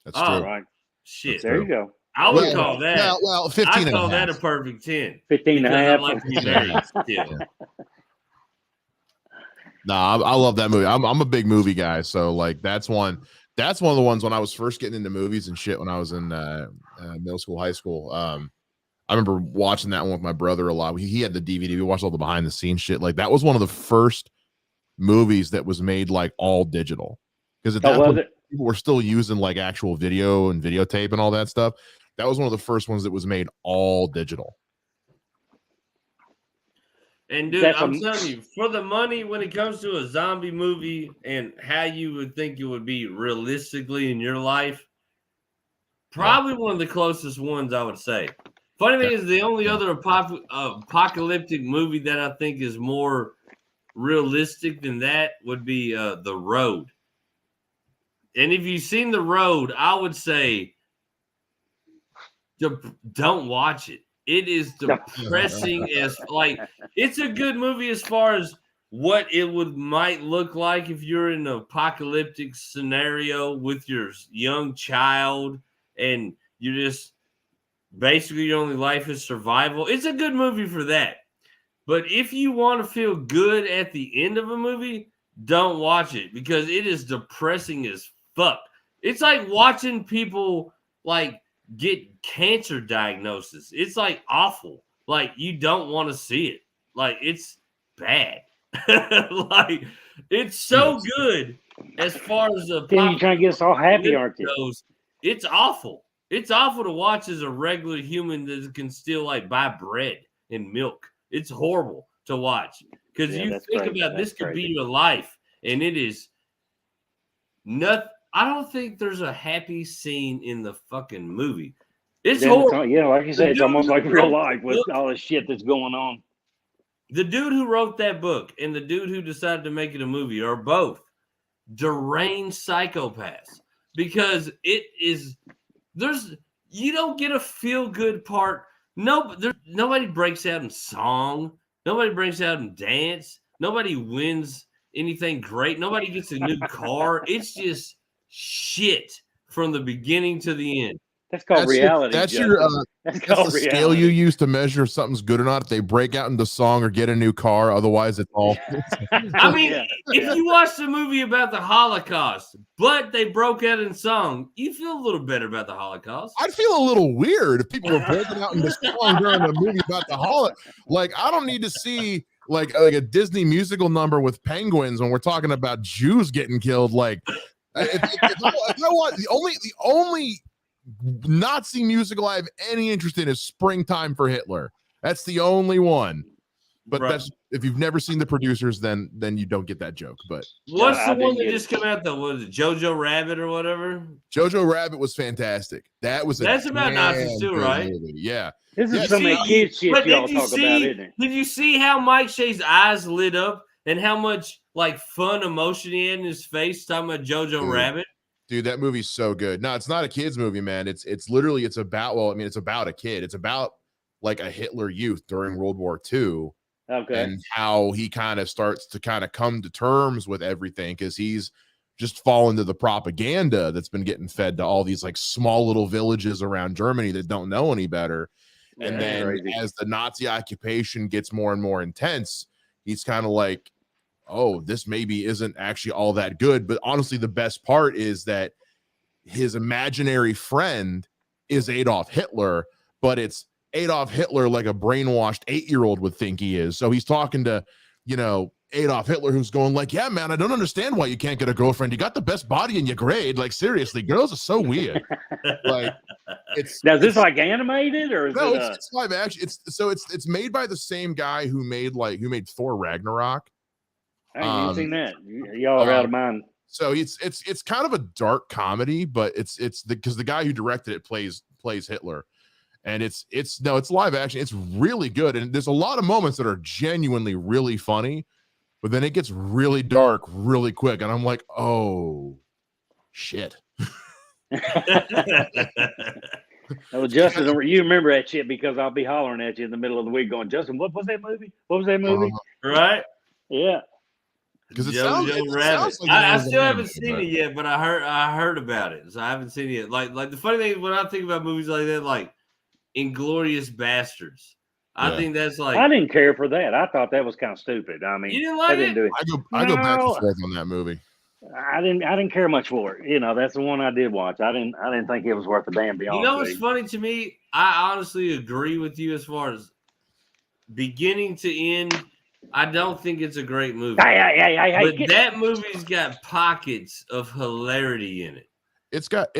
That's Oh, true. Right. shit. There you go. I would call that. Well, 15 I and call a that half. a perfect 10. 15 and a Because half. I'd like to be married still. Nah, I love that movie. I'm a big movie guy, so like that's one of the ones when I was first getting into movies and shit when I was in middle school, high school. I remember watching that one with my brother a lot. He had the DVD. We watched all the behind the scenes shit. Like that was one of the first movies that was made like all digital, because at that point people were still using like actual video and videotape and all that stuff. That was one of the first ones that was made all digital. And dude, I'm telling you, for the money, when it comes to a zombie movie and how you would think it would be realistically in your life, probably one of the closest ones I would say. Funny thing is, the only other apocalyptic movie that I think is more realistic than that would be The Road. And if you've seen The Road, I would say don't watch it. It is depressing as like it's a good movie as far as what it might look like if you're in an apocalyptic scenario with your young child and you just basically your only life is survival. It's a good movie for that. But if you want to feel good at the end of a movie, don't watch it because it is depressing as fuck. It's like watching people like get cancer diagnosis. It's like awful. Like you don't want to see it. Like it's bad. Like it's so good as far as the you trying to get us all happy, aren't you? Goes, it's awful. It's awful to watch as a regular human that can still like buy bread and milk. It's horrible to watch because you think about this could be your life, and it is nothing. I don't think there's a happy scene in the fucking movie. It's horrible. Yeah, like you said, it's almost like real life with all the shit that's going on. The dude who wrote that book and the dude who decided to make it a movie are both deranged psychopaths because it is you don't get a feel good part. Nobody breaks out in song. Nobody breaks out in dance. Nobody wins anything great. Nobody gets a new car. It's just shit from the beginning to the end. That's called reality. That's the scale you use to measure if something's good or not. If they break out into song or get a new car, otherwise it's all. I mean, if you watch the movie about the Holocaust, but they broke out in song, you feel a little better about the Holocaust. I'd feel a little weird if people were breaking out into song during a movie about the Holocaust. Like, I don't need to see like a Disney musical number with penguins when we're talking about Jews getting killed. Like, if I want the only Nazi musical I have any interest in is Springtime for Hitler. That's the only one. But that's if you've never seen The Producers, then you don't get that joke. But what's the one that just came out though? Was it Jojo Rabbit or whatever? Jojo Rabbit was fantastic. That's about Nazis too, right? Movie. Yeah. This is some kid shit y'all talk about, isn't it? Did you see how Mike Shea's eyes lit up and how much like fun emotion he had in his face talking about Jojo Rabbit? Dude, that movie's so good. No, it's not a kid's movie, man. It's literally it's about it's about a kid. It's about like a Hitler youth during World War II. Okay. And how he kind of starts to kind of come to terms with everything because he's just fallen to the propaganda that's been getting fed to all these like small little villages around Germany that don't know any better. And then as the Nazi occupation gets more and more intense, he's kind of like, oh, this maybe isn't actually all that good. But honestly, the best part is that his imaginary friend is Adolf Hitler, but it's Adolf Hitler like a brainwashed 8-year-old would think he is. So he's talking to, Adolf Hitler, who's going like, yeah, man, I don't understand why you can't get a girlfriend. You got the best body in your grade. Like, seriously, girls are so weird. Like, is this like animated or is it's live action. It's made by the same guy who made Thor Ragnarok. I haven't seen that. Y'all are out of mind. So it's kind of a dark comedy, but because the guy who directed it plays Hitler, and it's live action. It's really good, and there's a lot of moments that are genuinely really funny, but then it gets really dark really quick, and I'm like, oh shit. Well, Justin, you remember that shit because I'll be hollering at you in the middle of the week, going, Justin, what was that movie? What was that movie? Right? Yeah. Because Jojo Rabbit. Like I still haven't seen it yet, but I heard about it, so I haven't seen it yet. Like the funny thing when I think about movies like that, like Inglourious Bastards, I think that's like I didn't care for that. I thought that was kind of stupid. I mean, you didn't like it? Do it. I go back and forth on that movie. I didn't care much for it. That's the one I did watch. I didn't think it was worth a damn. You know what's funny to me? I honestly agree with you as far as beginning to end. I don't think it's a great movie. But that movie's got pockets of hilarity in it. It's got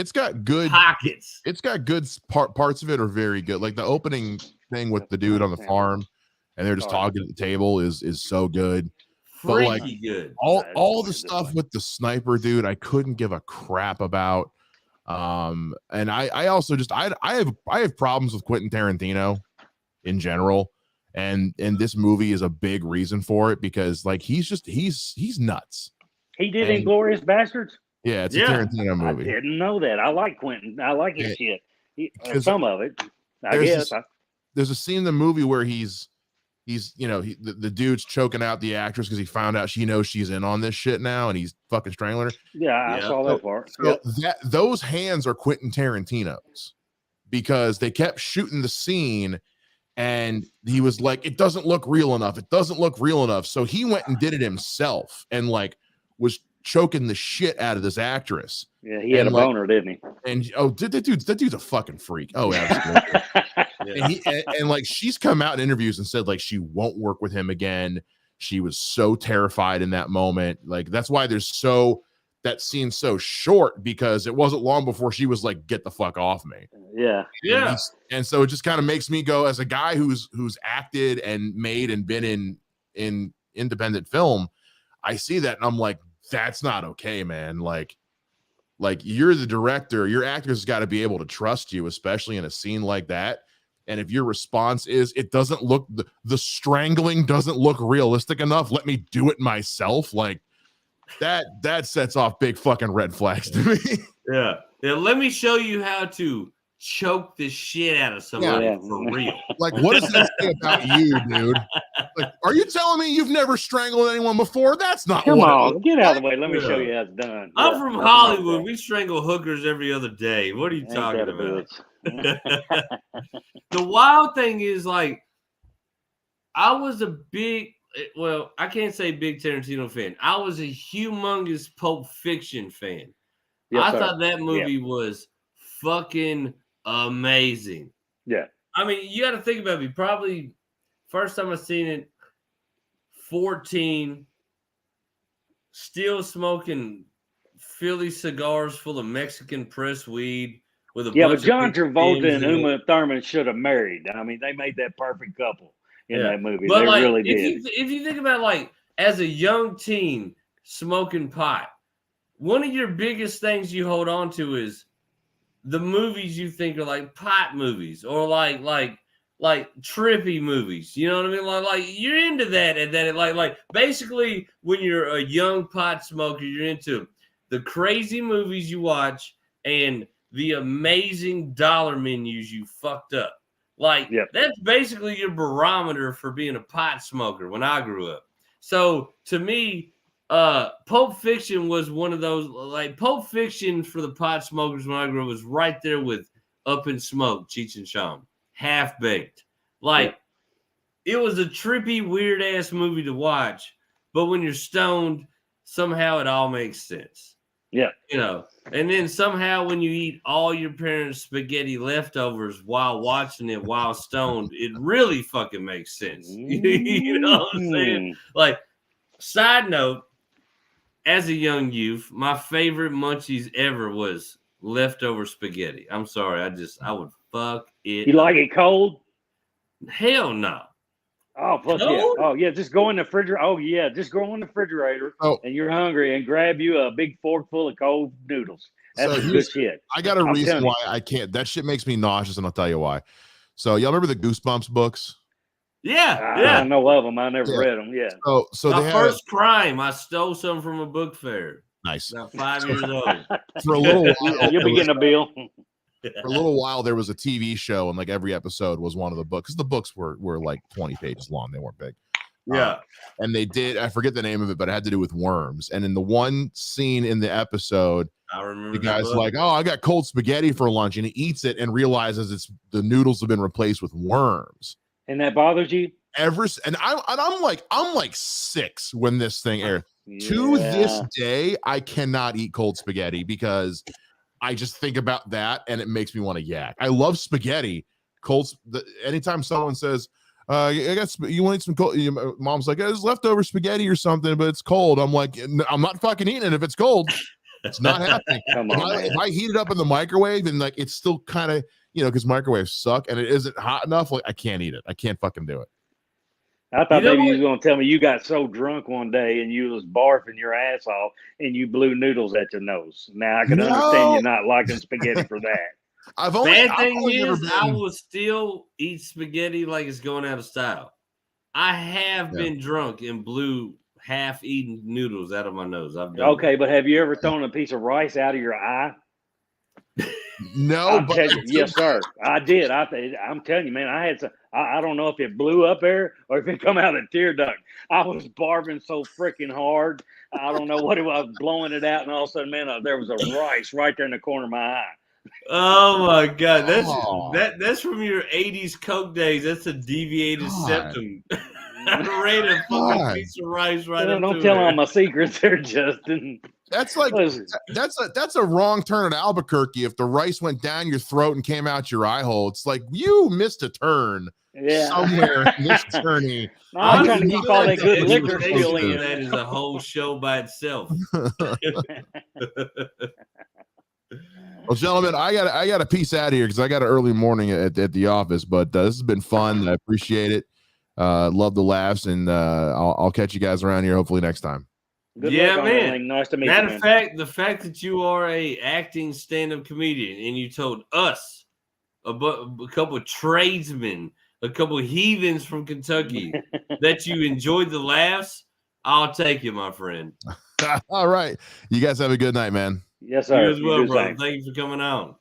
good pockets. It's got good parts of it are very good. Like the opening thing with the dude on the farm, and they're just talking at the table is so good. Freaky but like good. All the stuff with the sniper dude, I couldn't give a crap about. And I also just I have problems with Quentin Tarantino in general. And this movie is a big reason for it because like he's nuts. He did Inglourious Bastards. Yeah, it's a Tarantino movie. I didn't know that. I like Quentin. I like his shit. Some of it, I guess. There's a scene in the movie where the dude's choking out the actress because he found out she knows she's in on this shit now, and he's fucking strangling her. Yeah, I saw that part. So those hands are Quentin Tarantino's because they kept shooting the scene. And he was like, it doesn't look real enough. It doesn't look real enough. So he went and did it himself and like was choking the shit out of this actress. Yeah, he had a boner, didn't he? And that dude's a fucking freak. Oh, absolutely. and like she's come out in interviews and said like she won't work with him again. She was so terrified in that moment. Like that's why that scene's so short because it wasn't long before she was like, get the fuck off me. Yeah. And so it just kind of makes me go as a guy who's acted and made and been in independent film. I see that and I'm like, that's not okay, man. Like you're the director, your actor's got to be able to trust you, especially in a scene like that. And if your response is it doesn't look the strangling doesn't look realistic enough, let me do it myself. Like that sets off big fucking red flags to me. Yeah. Let me show you how to choke the shit out of somebody for real. Like, what does that say about you, dude? Like, are you telling me you've never strangled anyone before? That's not. Come on, get out of the way. Let me show you how it's done. I'm from Hollywood. We strangle hookers every other day. What are you talking about? The wild thing is, like, I was a big. Well, I can't say big Tarantino fan. I was a humongous Pulp Fiction fan. I thought that movie was fucking amazing. Yeah. I mean, you got to think about it. Probably first time I seen it, 14, still smoking Philly cigars full of Mexican pressed weed with a bunch but John of Travolta and Uma Thurman should have married. I mean, they made that perfect couple. In that movie, but they like, really did. If you think about like as a young teen smoking pot, one of your biggest things you hold on to is the movies you think are like pot movies or like trippy movies. You know what I mean? Like you're into that and that like basically when you're a young pot smoker, you're into the crazy movies you watch and the amazing dollar menus you fucked up. Like, that's basically your barometer for being a pot smoker when I grew up. So, to me, Pulp Fiction was one of those, like, Pulp Fiction for the pot smokers when I grew up was right there with Up in Smoke, Cheech and Chong, Half-Baked. Like, it was a trippy, weird ass movie to watch. But when you're stoned, somehow it all makes sense. Yeah. You know, and then somehow when you eat all your parents' spaghetti leftovers while watching it while stoned, it really fucking makes sense. You know what I'm saying? Like, side note, as a young youth, my favorite munchies ever was leftover spaghetti. I'm sorry, I would fuck it. You like it cold? Hell no. Oh, fuck Cold? yeah. Oh, yeah. Just go in the refrigerator. Oh, yeah. Just go in the refrigerator and you're hungry and grab you a big fork full of cold noodles. That's some good shit. I got a reason why I can't. That shit makes me nauseous, and I'll tell you why. So, y'all remember the Goosebumps books? Yeah. I know of them. I never read them. Yeah. So my first crime, I stole some from a book fair. Nice. About 5 years old. For a little while, you'll be getting a bill. For a little while, there was a TV show, and like every episode was one of the books. Because the books were like 20 pages long; they weren't big. Yeah. And they did. I forget the name of it, but it had to do with worms. And in the one scene in the episode, I remember the guy's like, "Oh, I got cold spaghetti for lunch," and he eats it and realizes the noodles have been replaced with worms. And that bothers you? I'm like 6 when this thing aired. Yeah. To this day, I cannot eat cold spaghetti because I just think about that and it makes me want to yak. I love spaghetti. Anytime someone says, I guess you want to eat some cold, mom's like, there's leftover spaghetti or something, but it's cold. I'm like, I'm not fucking eating it if it's cold. It's not happening. If I heat it up in the microwave and like it's still kind of, because microwaves suck and it isn't hot enough, like I can't eat it. I can't fucking do it. I thought maybe you was going to tell me you got so drunk one day and you was barfing your ass off and you blew noodles at your nose. Now I can understand you not liking spaghetti for that. Bad thing is, I will still eat spaghetti like it's going out of style. I have been drunk and blew half-eaten noodles out of my nose. I've done that. But have you ever thrown a piece of rice out of your eye? No, but yes, sir. I did. I'm telling you, man. I had some. I don't know if it blew up there or if it come out of the tear duct. I was barfing so freaking hard. I don't know what it was, blowing it out, and all of a sudden, man, there was a rice right there in the corner of my eye. Oh my god, that's from your '80s Coke days. That's a deviated septum. I ran a fucking piece of rice right up. Don't tell all my secrets there, Justin. That's like that's a wrong turn at Albuquerque. If the rice went down your throat and came out your eye hole, it's like you missed a turn somewhere in this journey. I'm trying to keep all that good liquor still in. That is a whole show by itself. Well, gentlemen, I got to peace out of here because I got an early morning at the office. But this has been fun. I appreciate it. Love the laughs, and I'll catch you guys around here hopefully next time. Good luck, man. Nice to meet you. Matter of fact, the fact that you are a acting stand-up comedian and you told us a couple of tradesmen, a couple of heathens from Kentucky that you enjoyed the laughs, I'll take you, my friend. All right. You guys have a good night, man. Yes, sir. You as well, bro. Thank you for coming on.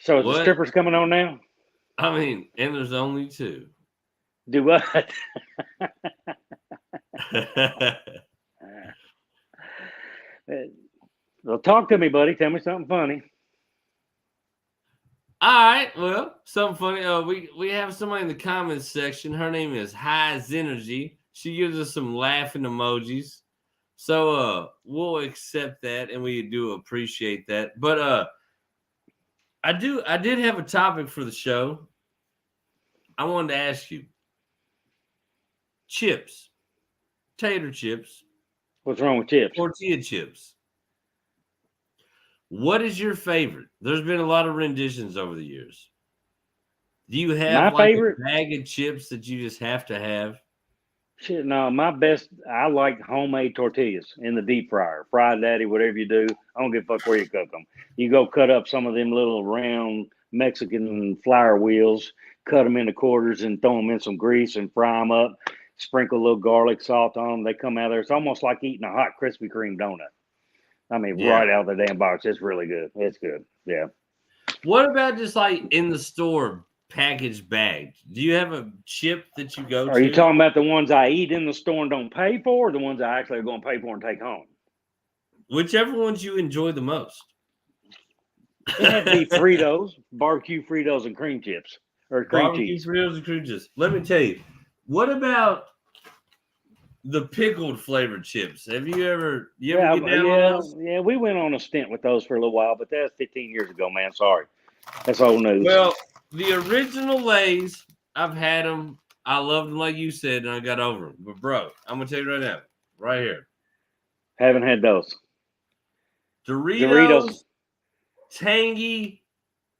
So is the strippers coming on now? I mean, and there's only 2. Do what? Well, talk to me, buddy. Tell me something funny. All right. Well, something funny. We have somebody in the comments section. Her name is Highs Energy. She gives us some laughing emojis. So we'll accept that, and we do appreciate that. But I did have a topic for the show. I wanted to ask you. Chips. Tater chips. What's wrong with chips? Tortilla chips. What is your favorite? There's been a lot of renditions over the years. Do you have my favorite a bag of chips that you just have to have? Shit, no, my best, I like homemade tortillas in the deep fryer. Fried daddy, whatever you do. I don't give a fuck where you cook them. You go cut up some of them little round Mexican flour wheels, cut them into quarters and throw them in some grease and fry them up. Sprinkle a little garlic salt on them. They come out of there. It's almost like eating a hot Krispy Kreme donut. I mean, right out of the damn box. It's really good. It's good. Yeah. What about just like in the store, packaged bagged? Do you have a chip that you go to? Are you talking about the ones I eat in the store and don't pay for, or the ones I actually are going to pay for and take home? Whichever ones you enjoy the most. It had to be Fritos, barbecue Fritos and cream chips. or cream Barbecue cheese? Fritos or cream cheese? Let me tell you. What about the pickled flavored chips? Have you ever get down on those? Yeah. We went on a stint with those for a little while, but that's 15 years ago, man. Sorry, that's old news. Well, the original Lay's, I've had them. I loved them, like you said, and I got over them. But bro, I'm gonna tell you right now, right here, Haven't had those. Doritos. Tangy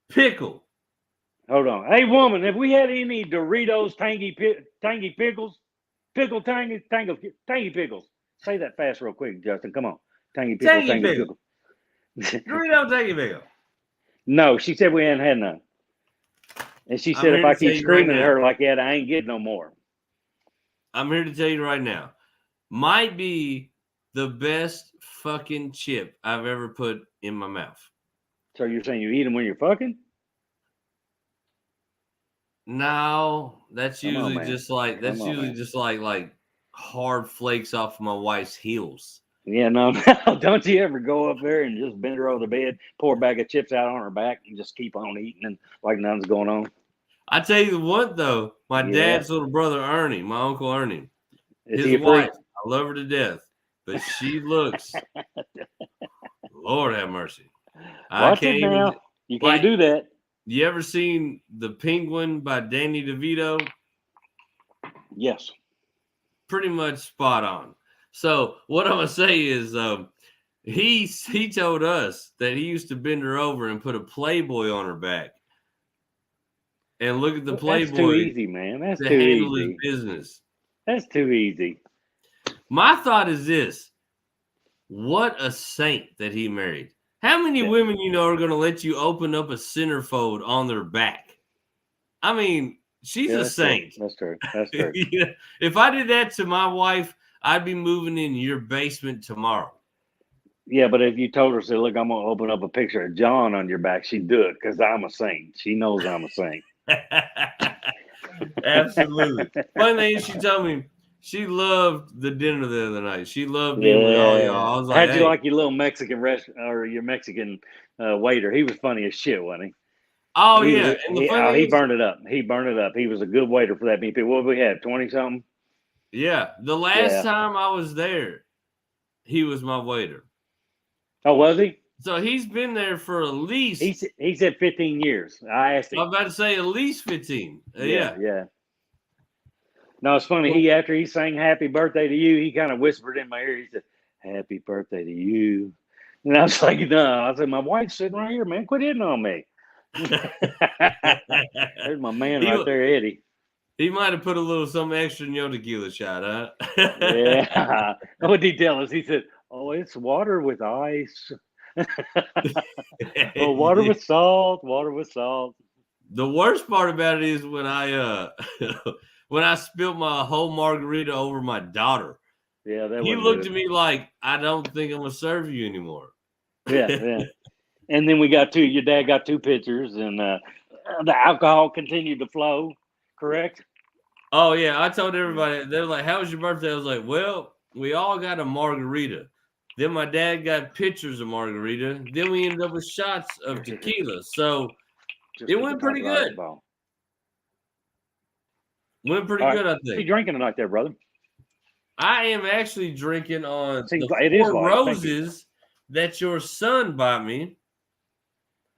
pickle. Hold on. Hey, woman, have we had any Doritos tangy pickles? Tangy pickles. Say that fast real quick, Justin. Come on. Tangy pickle. Dorito tangy pickle. No, she said we hadn't had none. And she said if I keep screaming at her like that, I ain't getting no more. I'm here to tell you right now. Might be the best fucking chip I've ever put in my mouth. So you're saying you eat them when you're fucking? No, that's usually just like hard flakes off of my wife's heels. Yeah, no. Don't you ever go up there and just bend her over the bed, pour a bag of chips out on her back, and just keep on eating and like nothing's going on? I tell you what, though, my dad's little brother Ernie, my uncle Ernie, his wife, I love her to death, but she looks, Lord have mercy. Watch it now. You can't do that. You ever seen The Penguin by Danny DeVito? Yes. Pretty much spot on. So what I'm gonna say is, he told us that he used to bend her over and put a Playboy on her back, and look at the Playboy. That's too easy, man. That's to too handle easy. his business. That's too easy. My thought is this: what a saint that he married. How many women are going to let you open up a centerfold on their back? I mean, she's a saint. That's true. That's true. If I did that to my wife, I'd be moving in your basement tomorrow. Yeah, but if you told her, say, look, I'm going to open up a picture of John on your back, she'd do it because I'm a saint. She knows I'm a saint. Absolutely. Funny thing is, she told me she loved the dinner the other night. She loved being with all y'all. I was like, how'd you like your little Mexican restaurant or your Mexican waiter? He was funny as shit, wasn't he? Oh, yeah. And he burned it up. He burned it up. He was a good waiter for that many people. What did we have, 20-something? Yeah. The last time I was there, he was my waiter. Oh, was he? So he's been there for at least... He said 15 years. I asked him. I'm about to say at least 15. Yeah. No, it's funny. After he sang "Happy Birthday to You," he kind of whispered in my ear. He said, "Happy birthday to you," and I was like, "No." I said, "My wife's sitting right here, man. Quit hitting on me." There's my man right there, Eddie. He might have put a little something extra in your tequila shot, huh? Yeah. What did he tell us? He said, "Oh, it's water with ice." Well, water with salt. Water with salt. The worst part about it is when I when I spilled my whole margarita over my daughter. Yeah, he looked at me like, I don't think I'm gonna serve you anymore. Yeah. And then we got your dad got 2 pitchers, and the alcohol continued to flow, correct? Oh yeah, I told everybody, they're like, "How was your birthday?" I was like, "Well, we all got a margarita. Then my dad got pitchers of margarita. Then we ended up with shots of tequila. So it went pretty good. Went pretty good, I think. What are you drinking tonight there, brother? I am actually drinking on the 4 roses that your son bought me.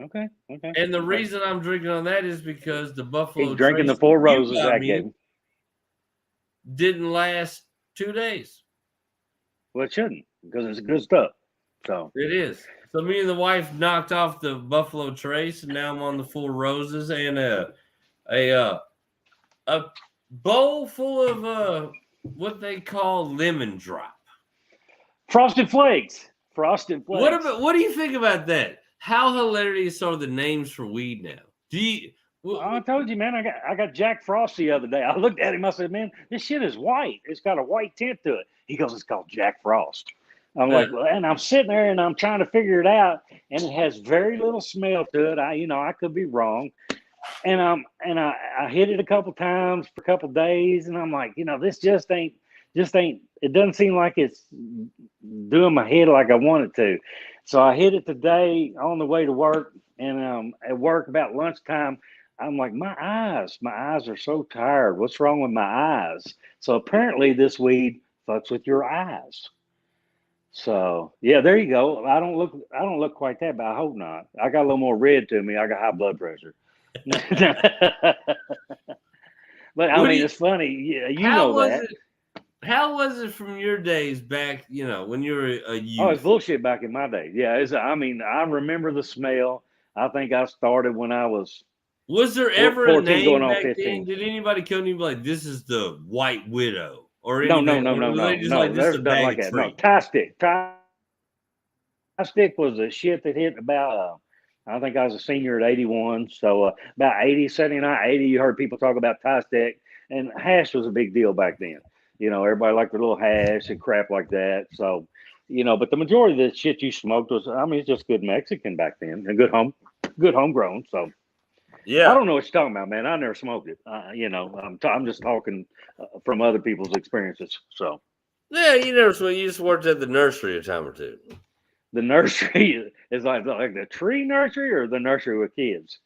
Okay. And the reason I'm drinking on that is because the Buffalo He's drinking the 4 roses I gave him. Didn't last 2 days. Well, it shouldn't, because it's good stuff. So it is. So me and the wife knocked off the Buffalo Trace, and now I'm on the 4 roses and a bowl full of what they call lemon drop. Frosted Flakes. What do you think about that? How hilarious are the names for weed now? I told you, man, I got Jack Frost the other day. I looked at him, I said, "Man, this shit is white. It's got a white tint to it." He goes, "It's called Jack Frost." I'm like, well, and I'm sitting there and I'm trying to figure it out, and it has very little smell to it. I could be wrong. And I hit it a couple times for a couple days, and I'm like, this just ain't. It doesn't seem like it's doing my head like I want it to. So I hit it today on the way to work, and at work about lunchtime, I'm like, my eyes are so tired. What's wrong with my eyes? So apparently this weed fucks with your eyes. So yeah, there you go. I don't look quite that, but I hope not. I got a little more red to me. I got high blood pressure. But I mean, it's funny. Yeah, you know that. How was it from your days back, when you were a youth? Oh, it's bullshit back in my day. Yeah, I mean, I remember the smell. I think I started when I was. Was there ever 14 a name going on back 15. then? Did anybody come to you like, this is the White Widow? Or No. They just like, this There's is a nothing bag like of that. No, treat. tie stick. Tie stick was the shit that hit about. I think I was a senior at 81. So about 80, 79, 80, you heard people talk about tie stick, and hash was a big deal back then. Everybody liked their little hash and crap like that. So, but the majority of the shit you smoked was, I mean, it's just good Mexican back then and good homegrown. So. Yeah. I don't know what you're talking about, man. I never smoked it. I'm just talking from other people's experiences. So, Yeah, you just worked at the nursery a time or two. the nursery is like the tree nursery or the nursery with kids.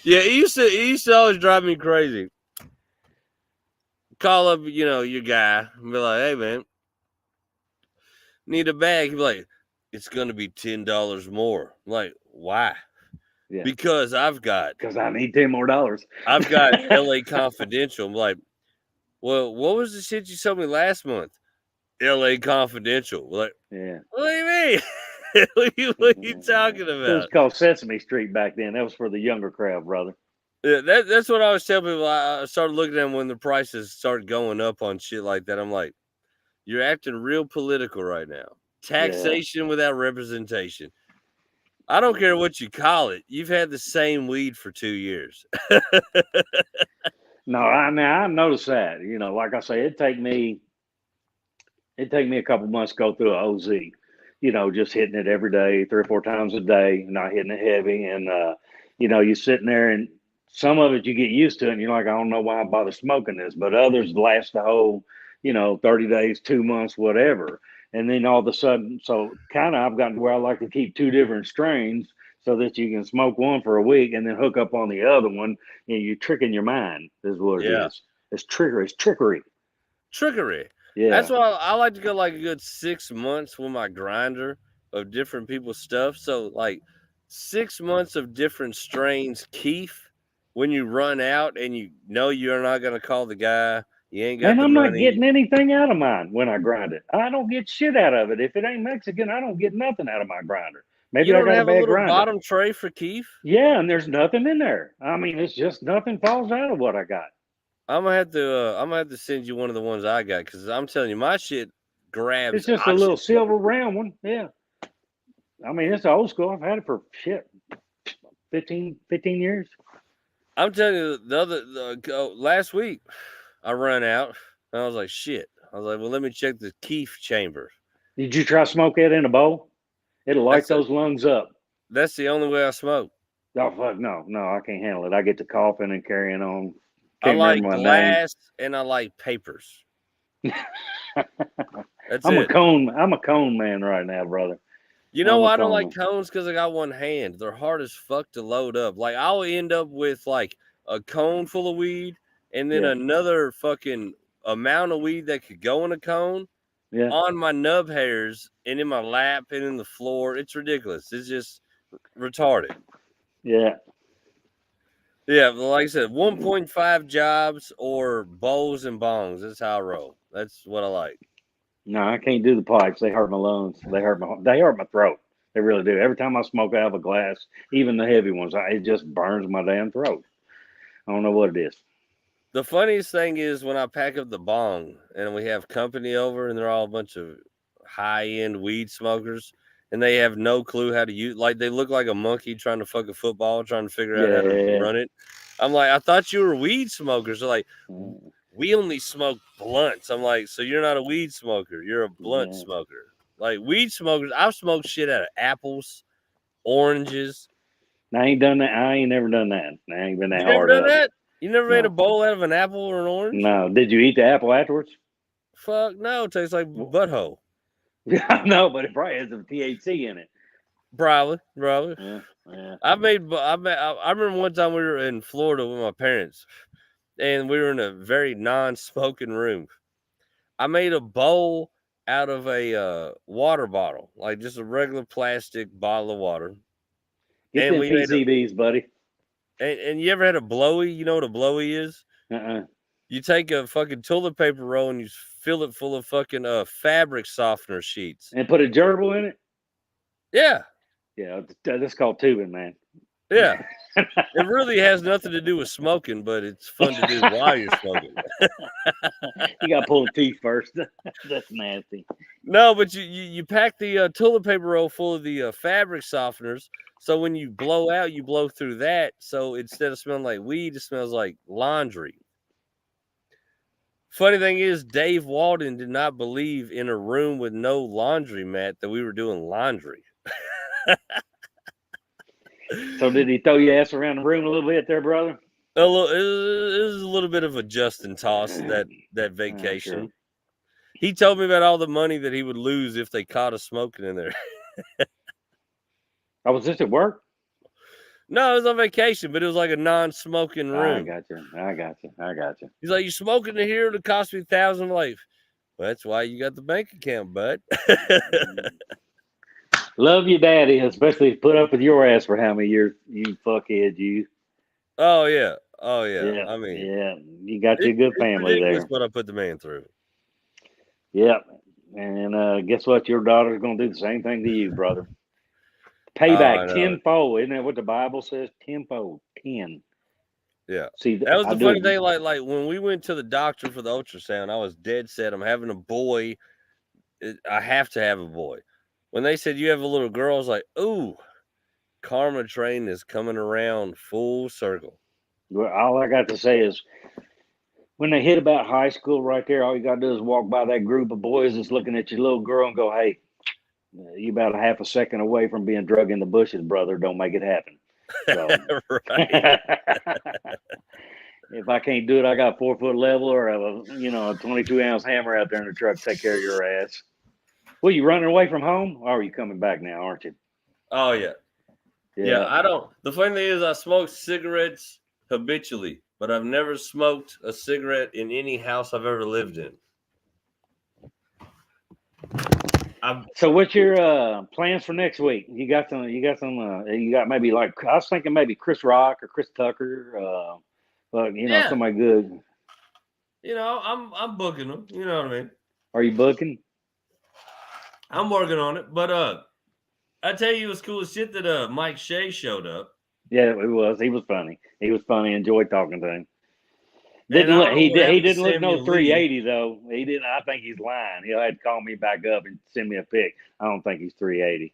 Yeah, it used to always drive me crazy. Call up, your guy and be like, hey man, need a bag. He'd be like, it's gonna be $10 more. I'm like, why? Yeah. Because I need $10 more. I've got LA Confidential. I'm like, well, what was the shit you sold me last month? LA Confidential. Like, yeah. What do you mean? what are you talking about? It was called Sesame Street back then. That was for the younger crowd, brother. Yeah, that's what I always tell people. I started looking at them when the prices started going up on shit like that. I'm like, you're acting real political right now. Taxation without representation. I don't care what you call it. You've had the same weed for 2 years. No, I noticed that. Like I say, it'd take me a couple months to go through an OZ. Just hitting it every day, 3 or 4 times a day, not hitting it heavy, and you're sitting there, and some of it you get used to, it, and you're like, I don't know why I bother smoking this, but others last the whole, 30 days, 2 months, whatever. And then all of a sudden, so kind of I've gotten to where I like to keep 2 different strains so that you can smoke one for a week and then hook up on the other one, and you're tricking your mind is what it is. It's trickery. Trickery. Yeah. That's why I like to go like a good 6 months with my grinder of different people's stuff. So like 6 months of different strains, Keef, when you run out and you're not going to call the guy, you ain't got and the I'm money. not getting anything out of mine when I grind it. I don't get shit out of it. If it ain't Mexican, I don't get nothing out of my grinder. Maybe you I don't got have a bad little grinder. bottom tray for Keef? Yeah, and there's nothing in there. I mean, it's just nothing falls out of what I got. I'm gonna have to send you one of the ones I got because I'm telling you, my shit grabs. It's just a little silver round one. Yeah. I mean, it's old school. I've had it for 15 years. I'm telling you, last week I ran out and I was like, shit. I was like, well, let me check the Keef chamber. Did you try smoke it in a bowl? It'll light those lungs up. That's the only way I smoke. Oh fuck no, I can't handle it. I get to coughing and carrying on. I like glass and I like papers. I'm a cone man right now, brother. You know why I don't like cones? Because I got one hand. They're hard as fuck to load up. Like I'll end up with like a cone full of weed and then another fucking amount of weed that could go in a cone on my nub hairs and in my lap and in the floor. It's ridiculous. It's just retarded. Yeah. Yeah, like I said, 1.5 jobs or bowls and bongs. That's how I roll. That's what I like. No, I can't do the pipes. They hurt my lungs. They hurt my throat. They really do. Every time I smoke out of a glass, even the heavy ones, it just burns my damn throat. I don't know what it is. The funniest thing is when I pack up the bong and we have company over and they're all a bunch of high-end weed smokers and they have no clue how to use, like they look like a monkey trying to fuck a football, trying to figure out how to run it. I'm like, I thought you were weed smokers. They're like, we only smoke blunts. I'm like, so you're not a weed smoker. You're a blunt smoker. Like weed smokers, I've smoked shit out of apples, oranges. I ain't done that. I ain't never done that. I ain't been that you hard. Never done that? You never made a bowl out of an apple or an orange? No. Did you eat the apple afterwards? Fuck no. It tastes like butthole. Yeah, no, but it probably has some THC in it. Probably. Yeah, yeah. I remember one time we were in Florida with my parents, and we were in a very non-smoking room. I made a bowl out of a water bottle, like just a regular plastic bottle of water. Get them PCBs, buddy. And you ever had a blowy? You know what a blowy is? You take a fucking toilet paper roll and you fill it full of fucking fabric softener sheets. And put a gerbil in it? Yeah. Yeah, that's called tubing, man. Yeah. It really has nothing to do with smoking, but it's fun to do while you're smoking. You got to pull the teeth first. That's nasty. No, but you pack the toilet paper roll full of the fabric softeners. So when you blow out, you blow through that. So instead of smelling like weed, it smells like laundry. Funny thing is, Dave Walden did not believe in a room with no laundromat that we were doing laundry. So did he throw your ass around the room a little bit there, brother? It was a little bit of a Justin toss that vacation. Sure. He told me about all the money that he would lose if they caught us smoking in there. I was just at work? No, it was on vacation, but it was like a non-smoking room. I got you. He's like, you smoking in here? It'll cost me $1,000 a life. Well, that's why you got the bank account, bud. Love you, daddy, especially put up with your ass for how many years, you fuckhead, you. Oh, yeah. I mean, yeah, you got your good family there. That's what I put the man through. Yeah. And guess what? Your daughter's going to do the same thing to you, brother. Payback tenfold. Isn't that what the Bible says? Tenfold. 10. Yeah. See, that was the funny thing. Like when we went to the doctor for the ultrasound, I was dead set. I'm having a boy. I have to have a boy. When they said you have a little girl, I was like, ooh, karma train is coming around full circle. Well, all I got to say is when they hit about high school right there, all you got to do is walk by that group of boys that's looking at your little girl and go, hey, you about a half a second away from being drug in the bushes, brother. Don't make it happen. So, right. If I can't do it, I got 4-foot level or a 22-ounce hammer out there in the truck to take care of your ass. Well, you running away from home? Or are you coming back now, aren't you? Oh, yeah. Yeah, I don't. The funny thing is I smoke cigarettes habitually, but I've never smoked a cigarette in any house I've ever lived in. So what's your plans for next week? You got maybe like, I was thinking maybe Chris Rock or Chris Tucker, but somebody good. I'm booking them. You know what I mean? Are you booking? I'm working on it, but I tell you, it was cool as shit that Mike Shea showed up. Yeah, it was. He was funny. Enjoyed talking to him. He didn't look no 380 though. He didn't. I think he's lying. He'll have to call me back up and send me a pic. I don't think he's 380.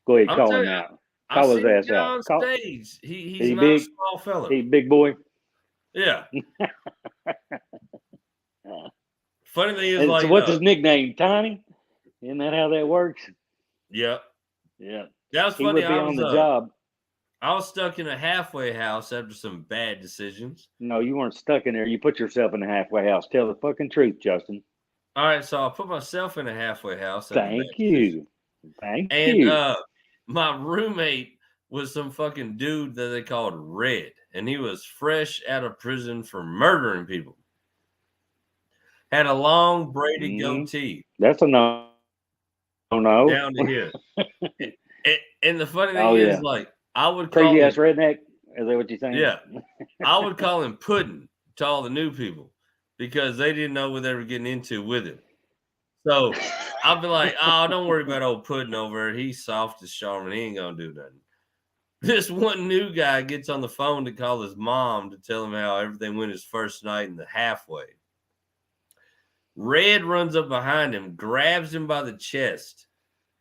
Go ahead, call him out. Call his ass out. On stage. He's not a small fella. He's big boy. Yeah. Funny thing is, so what's his nickname? Tiny? Isn't that how that works? Yeah. Yeah. That was funny. He would be on the job. I was stuck in a halfway house after some bad decisions. No, you weren't stuck in there. You put yourself in a halfway house. Tell the fucking truth, Justin. All right, so I put myself in a halfway house. Thank you. And my roommate was some fucking dude that they called Red, and he was fresh out of prison for murdering people. Had a long braided goatee. That's a no. No. Down to here. and the funny thing is, like, I would call crazy ass redneck. Is that what you're saying? Yeah. I would call him Puddin' to all the new people because they didn't know what they were getting into with him. So I'd be like, oh, don't worry about old Puddin' over there. He's soft as Charmin. He ain't going to do nothing. This one new guy gets on the phone to call his mom to tell him how everything went his first night in the halfway. Red runs up behind him, grabs him by the chest,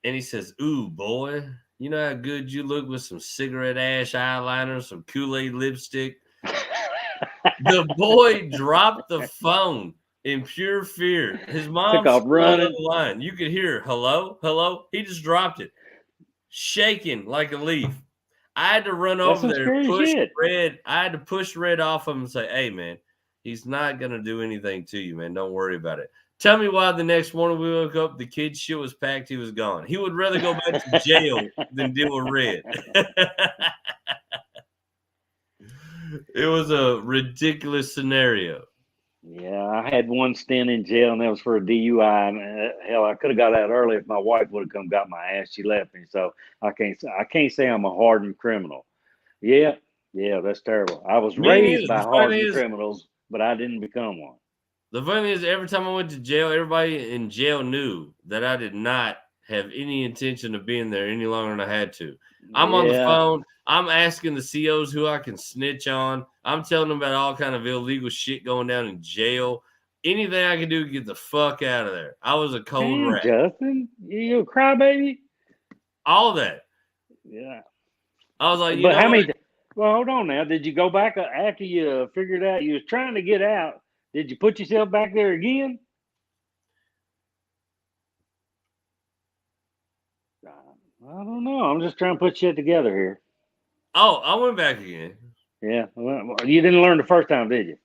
and he says, ooh, boy, you know how good you look with some cigarette ash eyeliner, some Kool-Aid lipstick? The boy dropped the phone in pure fear. His mom took off running. The line. You could hear, hello, hello. He just dropped it, shaking like a leaf. I had to run over there, push Red. I had to push Red off him and say, hey, man, He's not gonna do anything to you, man. Don't worry about it. Tell me why the next morning we woke up, the kid's shit was packed, he was gone. He would rather go back to jail than deal with Red. It was a ridiculous scenario. Yeah, I had one stint in jail, and that was for a DUI. And hell, I could have got out early if my wife would have come got my ass. She left me, so I can't say I'm a hardened criminal. Yeah, that's terrible. I was raised by hardened criminals, but I didn't become one. The funny thing is, every time I went to jail, everybody in jail knew that I did not have any intention of being there any longer than I had to. I'm on the phone. I'm asking the COs who I can snitch on. I'm telling them about all kind of illegal shit going down in jail. Anything I can do to get the fuck out of there. I was a cold rat. Justin, you a crybaby? All of that. Yeah. I was like, but how many? Well, hold on now. Did you go back after you figured out you was trying to get out? Did you put yourself back there again? I don't know. I'm just trying to put shit together here. Oh, I went back again. Yeah. Well, you didn't learn the first time, did you?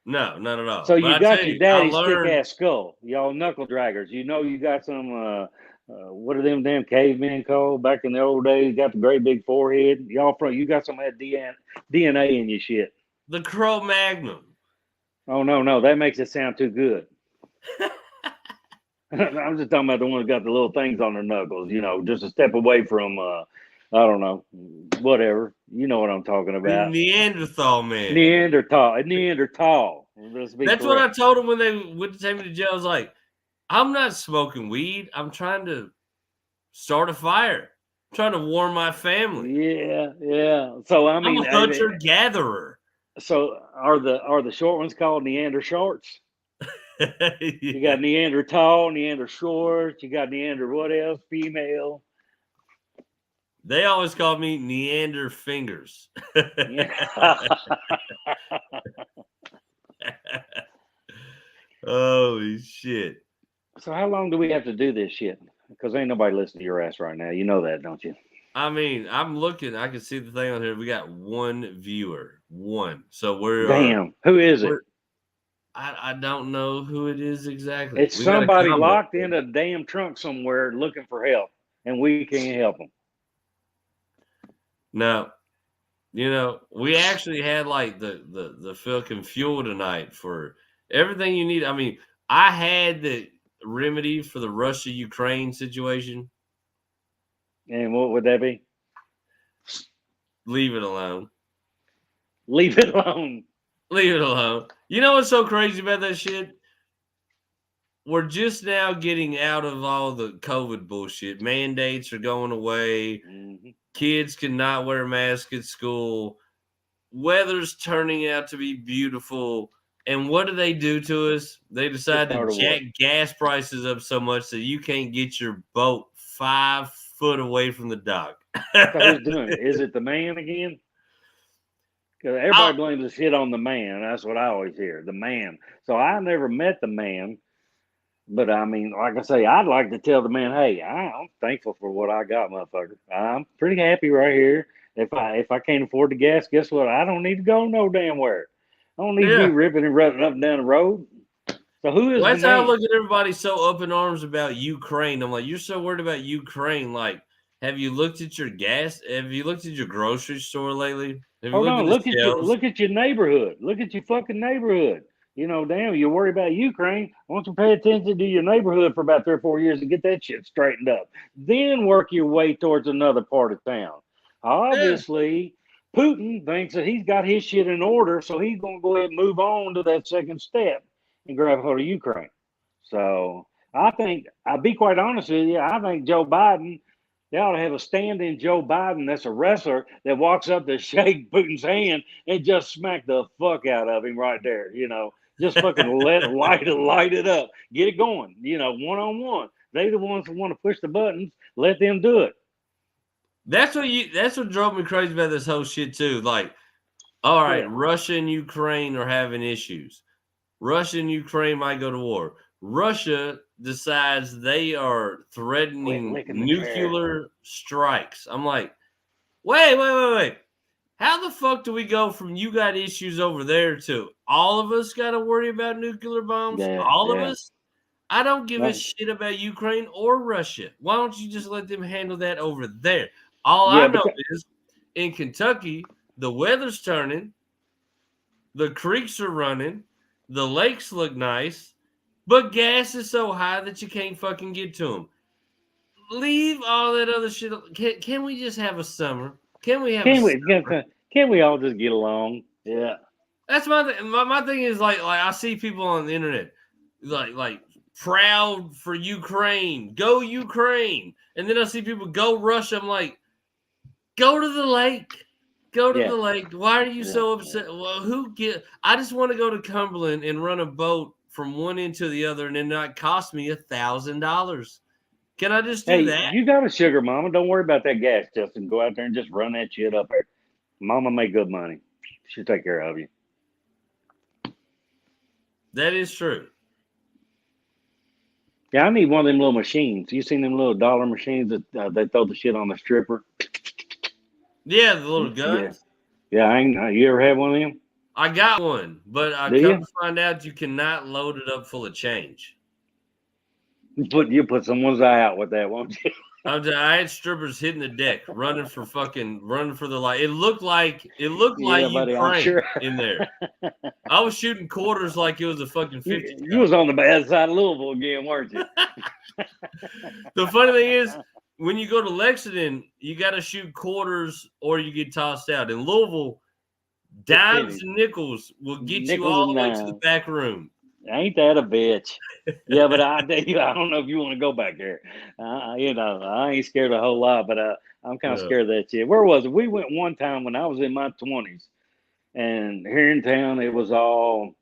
No, not at all. So you got your daddy's thick-ass skull. Y'all knuckle draggers. You know you got some, what are them damn cavemen called back in the old days? Got the great big forehead. You got some of that DNA in your shit. The Cro-Magnon. Oh, no. That makes it sound too good. I'm just talking about the ones that got the little things on their knuckles, just a step away from, I don't know, whatever. You know what I'm talking about. Neanderthal man. Neanderthal. That's what I told them when they went to take me to jail. I was like, I'm not smoking weed. I'm trying to start a fire. I'm trying to warm my family. Yeah. So, I mean, I'm a hunter-gatherer. So are the short ones called Neander shorts? You got Neanderthal, Neander shorts. You got Neander what else? Female. They always call me Neander fingers. Holy shit. So how long do we have to do this shit? Because ain't nobody listening to your ass right now. You know that, don't you? I mean, I'm looking. I can see the thing on here. We got one viewer. One. So we're... Damn. Who is it? I don't know who it is exactly. It's somebody locked in a damn trunk somewhere looking for help, and we can't help them. Now, we actually had like the fucking fuel tonight for everything you need. I mean, I had the remedy for the Russia-Ukraine situation. And what would that be? Leave it alone. Leave it alone. Leave it alone. You know what's so crazy about that shit? We're just now getting out of all the COVID bullshit. Mandates are going away. Mm-hmm. Kids cannot wear masks at school. Weather's turning out to be beautiful. And what do they do to us? They decide to jack gas prices up so much that you can't get your boat 5 foot away from the dock. So who's doing it? Is it the man again? Because everybody blames the shit on the man. That's what I always hear, the man. So I never met the man. But, I mean, like I say, I'd like to tell the man, hey, I'm thankful for what I got, motherfucker. I'm pretty happy right here. If I can't afford the gas, guess what? I don't need to go no damn where. I don't need to be ripping and running up and down the road. So who is that's how I look at everybody so up in arms about Ukraine. I'm like, you're so worried about Ukraine. Like, have you looked at your gas? Have you looked at your grocery store lately? Hold on, look at your neighborhood. Look at your fucking neighborhood. Damn, you worry about Ukraine. Why don't you pay attention to your neighborhood for about 3 or 4 years and get that shit straightened up? Then work your way towards another part of town. Obviously, Putin thinks that he's got his shit in order, so he's going to go ahead and move on to that second step and grab hold of Ukraine. So I think, I'll be quite honest with you, I think Joe Biden, they ought to have a stand-in Joe Biden that's a wrestler that walks up to shake Putin's hand and just smack the fuck out of him right there, Just fucking light it up. Get it going, one-on-one. They the ones who want to push the buttons. Let them do it. That's what drove me crazy about this whole shit too. Like, all right, Russia and Ukraine are having issues. Russia and Ukraine might go to war. Russia decides they are threatening nuclear strikes. I'm like, wait. How the fuck do we go from you got issues over there to all of us got to worry about nuclear bombs? All of us? I don't give a shit about Ukraine or Russia. Why don't you just let them handle that over there? All I know is in Kentucky, the weather's turning, the creeks are running, the lakes look nice, but gas is so high that you can't fucking get to them. Leave all that other shit. Can we just have a summer? Can we all just get along? Yeah. That's my thing. My thing is like I see people on the internet like proud for Ukraine, go Ukraine, and then I see people go Russia. I'm like, go to the lake, go to the lake. Why are you so upset? Well, I just want to go to Cumberland and run a boat from one end to the other, and then not cost me $1,000. Can I just do that? You got a sugar mama. Don't worry about that gas, Justin. Go out there and just run that shit up there. Mama make good money. She'll take care of you. That is true. Yeah, I need one of them little machines. You seen them little dollar machines that they throw the shit on the stripper? Yeah, the little guns. Yeah, you ever had one of them? I got one, but I come to find out you cannot load it up full of change. You put someone's eye out with that, won't you? I had strippers hitting the deck, running for the light. It looked like Ukraine in there. I was shooting quarters like it was a fucking 50. You was on the bad side of Louisville again, weren't you? The funny thing is, when you go to Lexington, you got to shoot quarters or you get tossed out. In Louisville, dimes and nickels will get you all the way to the back room. Ain't that a bitch? Yeah, but I don't know if you want to go back there. I ain't scared a whole lot, but I'm kind of scared of that shit. Where was it? We went one time when I was in my 20s, and here in town it was all,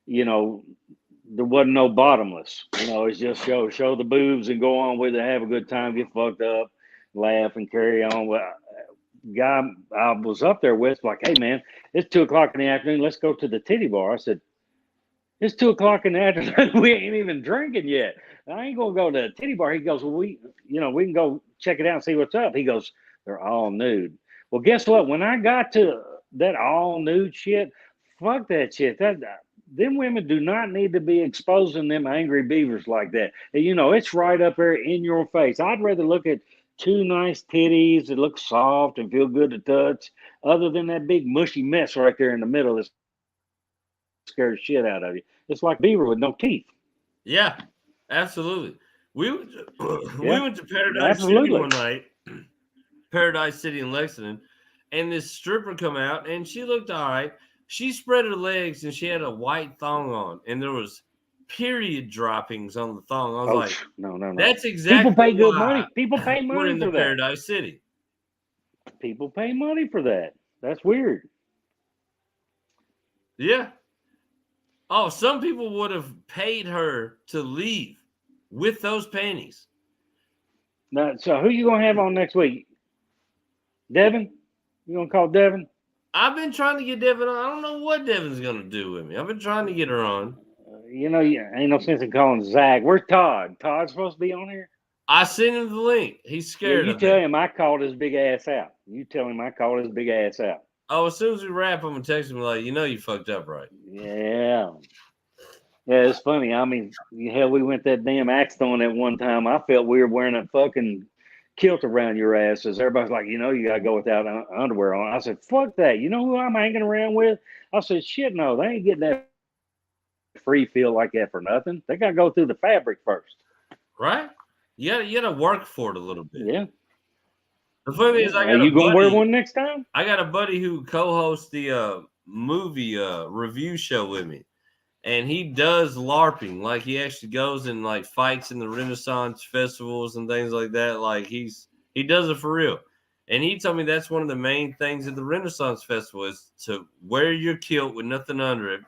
there wasn't no bottomless. It's just show the boobs and go on with it, have a good time, get fucked up, laugh and carry on. Well, guy I was up there with like, hey man, it's 2:00 in the afternoon. Let's go to the titty bar. I said, it's 2:00 in the afternoon. We ain't even drinking yet. I ain't gonna go to the titty bar. He goes, well, we can go check it out and see what's up. He goes, they're all nude. Well, guess what? When I got to that all nude shit, fuck that shit. Them women do not need to be exposing them angry beavers like that. It's right up there in your face. I'd rather look at two nice titties that look soft and feel good to touch, other than that big mushy mess right there in the middle that's scares shit out of you. It's like beaver with no teeth. Yeah, absolutely. We went to Paradise City one night, Paradise City in Lexington, and this stripper come out, and she looked all right. She spread her legs, and she had a white thong on, and there was period droppings on the thong. I was like, no. That's exactly people pay good money. People pay money we're in for the that. Paradise City. People pay money for that. That's weird. Yeah. Oh, some people would have paid her to leave with those panties. Now, so who you gonna have on next week? Devin? You gonna call Devin? I've been trying to get Devin on. I don't know what Devin's gonna do with me. I've been trying to get her on. Ain't no sense in calling Zach. Where's Todd? Todd's supposed to be on here? I sent him the link. He's scared. You tell him I called his big ass out. You tell him I called his big ass out. Oh, as soon as we wrap, I'm gonna text him like, you fucked up, right? Yeah. Yeah, it's funny. I mean, hell, we went that damn axe throwing at one time. I felt weird wearing a fucking kilt around your asses. Everybody's like, you got to go without underwear on. I said, fuck that. You know who I'm hanging around with? I said, shit, no, they ain't getting that free feel like that for nothing. They got to go through the fabric first. Right? You got to work for it a little bit. Yeah. The funny thing is, Are you going to wear one next time? I got a buddy who co-hosts the movie review show with me. And he does LARPing. Like, he actually goes and, like, fights in the Renaissance festivals and things like that. Like, he does it for real. And he told me that's one of the main things at the Renaissance Festival is to wear your kilt with nothing under it.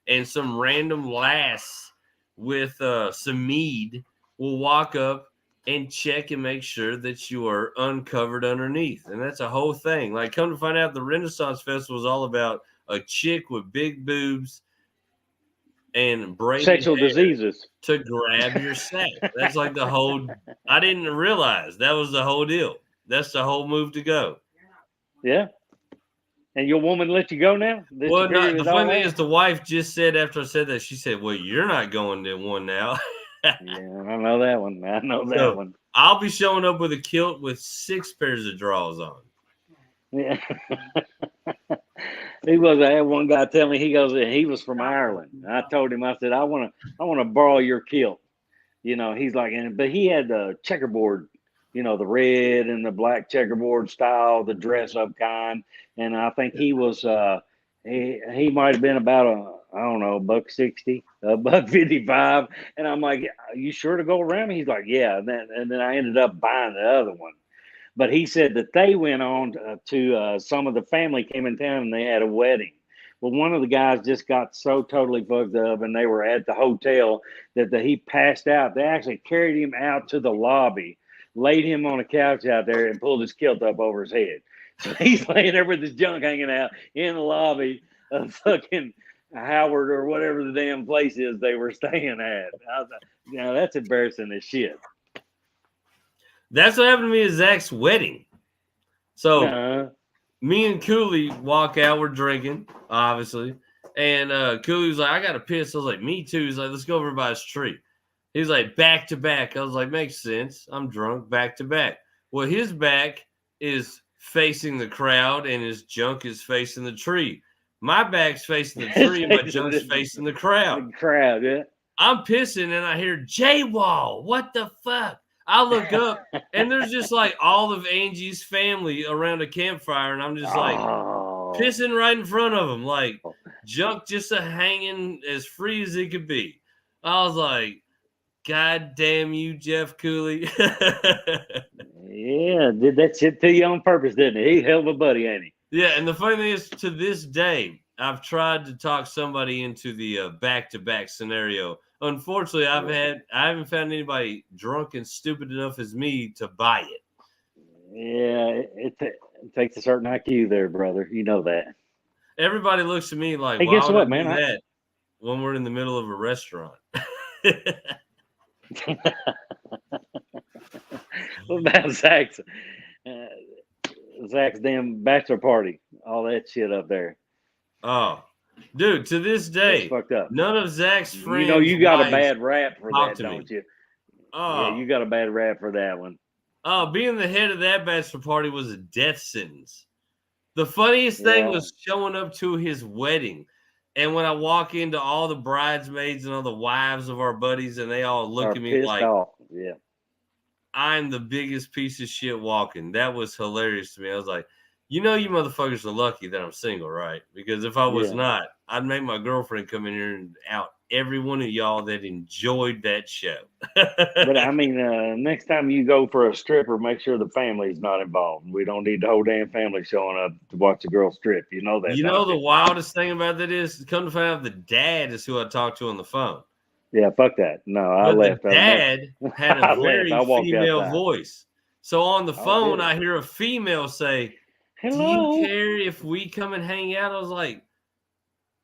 And some random lass with some mead will walk up and check and make sure that you are uncovered underneath. And that's a whole thing. Like, come to find out, the Renaissance Festival is all about a chick with big boobs and sexual diseases to grab your sack. That's like the whole. I didn't realize that was the whole deal. That's the whole move to go. Yeah. And your woman let you go now? Well, no, the funny thing is the wife just said after I said that, she said, well, you're not going to one now. Yeah, I know that one. I know that one. I'll be showing up with a kilt with 6 pairs of drawers on. Yeah. I had one guy tell me, he was from Ireland. I told him, I said, I want to borrow your kilt. He's like, but he had the checkerboard, the red and the black checkerboard style, the dress up kind. And I think he was, he might have been about $1.60, $1.55. And I'm like, are you sure to go around? He's like, yeah. And then I ended up buying the other one. But he said that they went on to some of the family came in town and they had a wedding. Well, one of the guys just got so totally fucked up and they were at the hotel that he passed out. They actually carried him out to the lobby, laid him on a couch out there and pulled his kilt up over his head. So he's laying there with his junk hanging out in the lobby of fucking Howard or whatever the damn place is they were staying at. I was like, that's embarrassing as shit. That's what happened to me at Zach's wedding. So me and Cooley walk out. We're drinking, obviously. And Cooley was like, I got to piss. I was like, me too. He's like, let's go over by his tree. He's like, back to back. I was like, makes sense. I'm drunk, back to back. Well, his back is facing the crowd and his junk is facing the tree. My back's facing the tree and my junk's facing the crowd. The crowd, yeah. I'm pissing and I hear J-Wall. What the fuck? I look up and there's just like all of Angie's family around a campfire, and I'm just like pissing right in front of them, like junk just hanging as free as it could be. I was like, God damn you, Jeff Cooley. Yeah, did that shit to you on purpose, didn't he? He's a hell of a buddy, ain't he? Yeah, and the funny thing is, to this day, I've tried to talk somebody into the back-to-back scenario. Unfortunately, I haven't found anybody drunk and stupid enough as me to buy it. Yeah, it takes a certain IQ there, brother. You know that. Everybody looks at me like, hey, why guess would what, I man? do that when we're in the middle of a restaurant? What about Zach's damn bachelor party? All that shit up there. Oh, dude, to this day, fucked up. None of Zach's friends. You got a bad rap for that, don't you? Oh, yeah, you got a bad rap for that one. Oh, being the head of that bachelor party was a death sentence. The funniest thing was showing up to his wedding. And when I walk into all the bridesmaids and all the wives of our buddies, and they all look at me like, yeah, I'm the biggest piece of shit walking. That was hilarious to me. I was like, you motherfuckers are lucky that I'm single, right? Because if I was not, I'd make my girlfriend come in here and out every one of y'all that enjoyed that show. But I mean, next time you go for a stripper, make sure the family's not involved. We don't need the whole damn family showing up to watch a girl strip. You know that. You know the wildest thing about that is, come to find out, the dad is who I talked to on the phone. Yeah, fuck that. No, I left. The dad had a very female voice. So on the phone, I hear a female say, hello. Do you care if we come and hang out? I was like,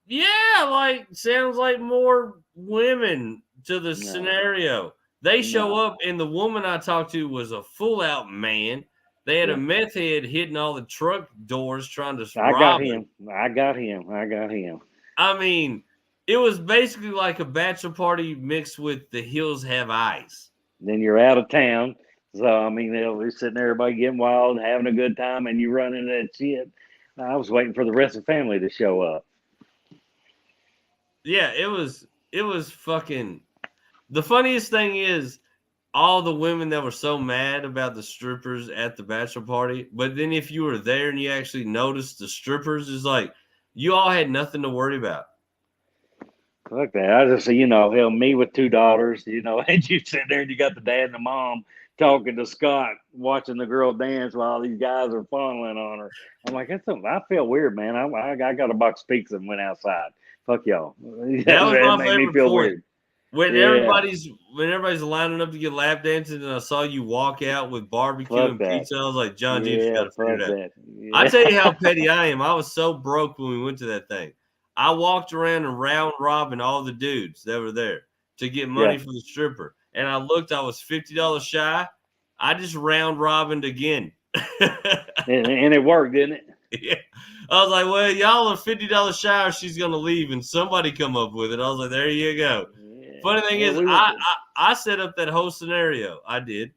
yeah, like, sounds like more women to the scenario. They show up, and the woman I talked to was a full-out man. They had a meth head hitting all the truck doors trying to rob him. I got him. I mean, it was basically like a bachelor party mixed with The Hills Have Eyes. Then you're out of town. So, I mean, they'll be sitting there, everybody getting wild and having a good time, and you run into that shit. I was waiting for the rest of the family to show up. Yeah, it was fucking. The funniest thing is all the women that were so mad about the strippers at the bachelor party. But then if you were there and you actually noticed the strippers, it's like you all had nothing to worry about. Look that. I just say, hell, me with 2 daughters, and you sit there and you got the dad and the mom talking to Scott, watching the girl dance while these guys are funneling on her. I'm like, I feel weird, man. I got a box of pizza and went outside. Fuck y'all. That was my favorite point. Weird. When everybody's lining up to get lap dances, and I saw you walk out with barbecue and pizza, I was like, John James, you got to figure it out. Yeah. I tell you how petty I am. I was so broke when we went to that thing. I walked around and round robbing all the dudes that were there to get money for the stripper. And I looked, I was $50 shy. I just round robbed again. and it worked, didn't it? Yeah. I was like, well, y'all are $50 shy or she's going to leave, and somebody come up with it. I was like, there you go. Yeah. Funny thing is, I set up that whole scenario. I did.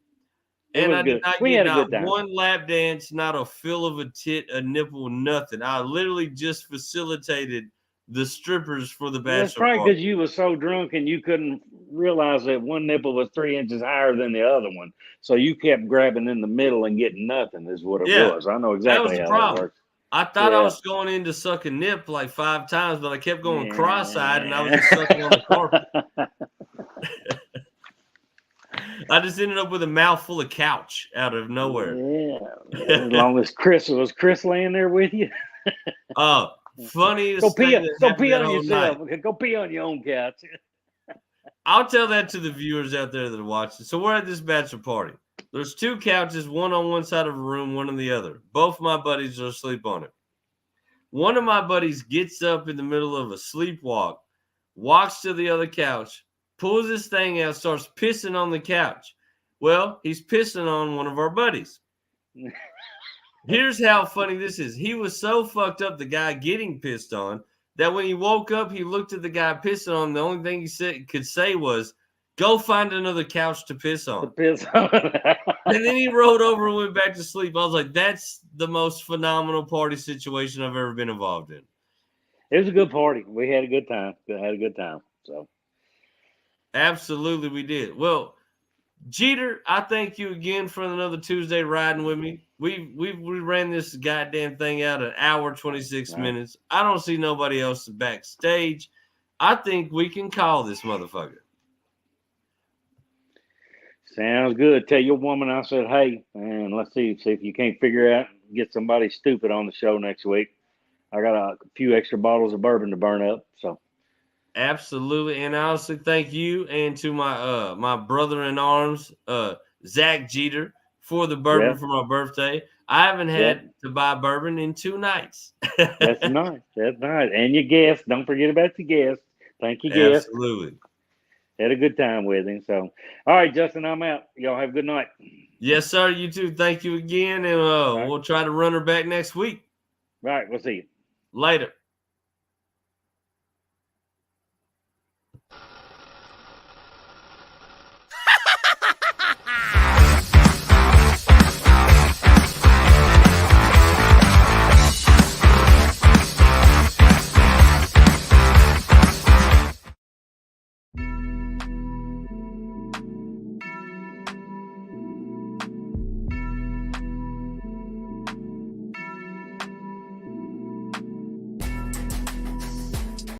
And I did not get not one lap dance, not a fill of a tit, a nipple, nothing. I literally just facilitated the strippers for the bachelor That's probably because you were so drunk and you couldn't realize that one nipple was 3 inches higher than the other one. So you kept grabbing in the middle and getting nothing is what it was. I know exactly how that works. I thought I was going in to suck a nip like 5 times, but I kept going cross-eyed and I was just sucking on the carpet. I just ended up with a mouthful of couch out of nowhere. Yeah. As long as Chris laying there with you. Oh, funniest go pee, thing go pee on yourself. Night. Go pee on your own couch. I'll tell that to the viewers out there that are watching. So we're at this bachelor party. There's 2 couches, one on one side of a room, one on the other. Both my buddies are asleep on it. One of my buddies gets up in the middle of a sleepwalk, walks to the other couch, pulls this thing out, starts pissing on the couch. Well, he's pissing on one of our buddies. Here's how funny this is. He was so fucked up, the guy getting pissed on, that when he woke up, he looked at the guy pissing on him. The only thing he could say was, go find another couch to piss on. And then he rolled over and went back to sleep. I was like, that's the most phenomenal party situation I've ever been involved in. It was a good party. We had a good time. So absolutely we did. Well, Jeter, I thank you again for another Tuesday riding with me. We ran this goddamn thing out an hour, 26 minutes. I don't see nobody else backstage. I think we can call this motherfucker. Sounds good. Tell your woman I said, hey, man, let's see if you can't figure out, get somebody stupid on the show next week. I got a few extra bottles of bourbon to burn up. So absolutely. And I also thank you and to my my brother in arms, Zach Jeter, for the bourbon for my birthday. I haven't had to buy bourbon in 2 nights. That's nice. That's nice. And your guests. Don't forget about your guests. Thank you, guests. Absolutely. Had a good time with him. So, all right, Justin, I'm out. Y'all have a good night. Yes, sir. You too. Thank you again. And we'll try to run her back next week. All right. We'll see you. Later.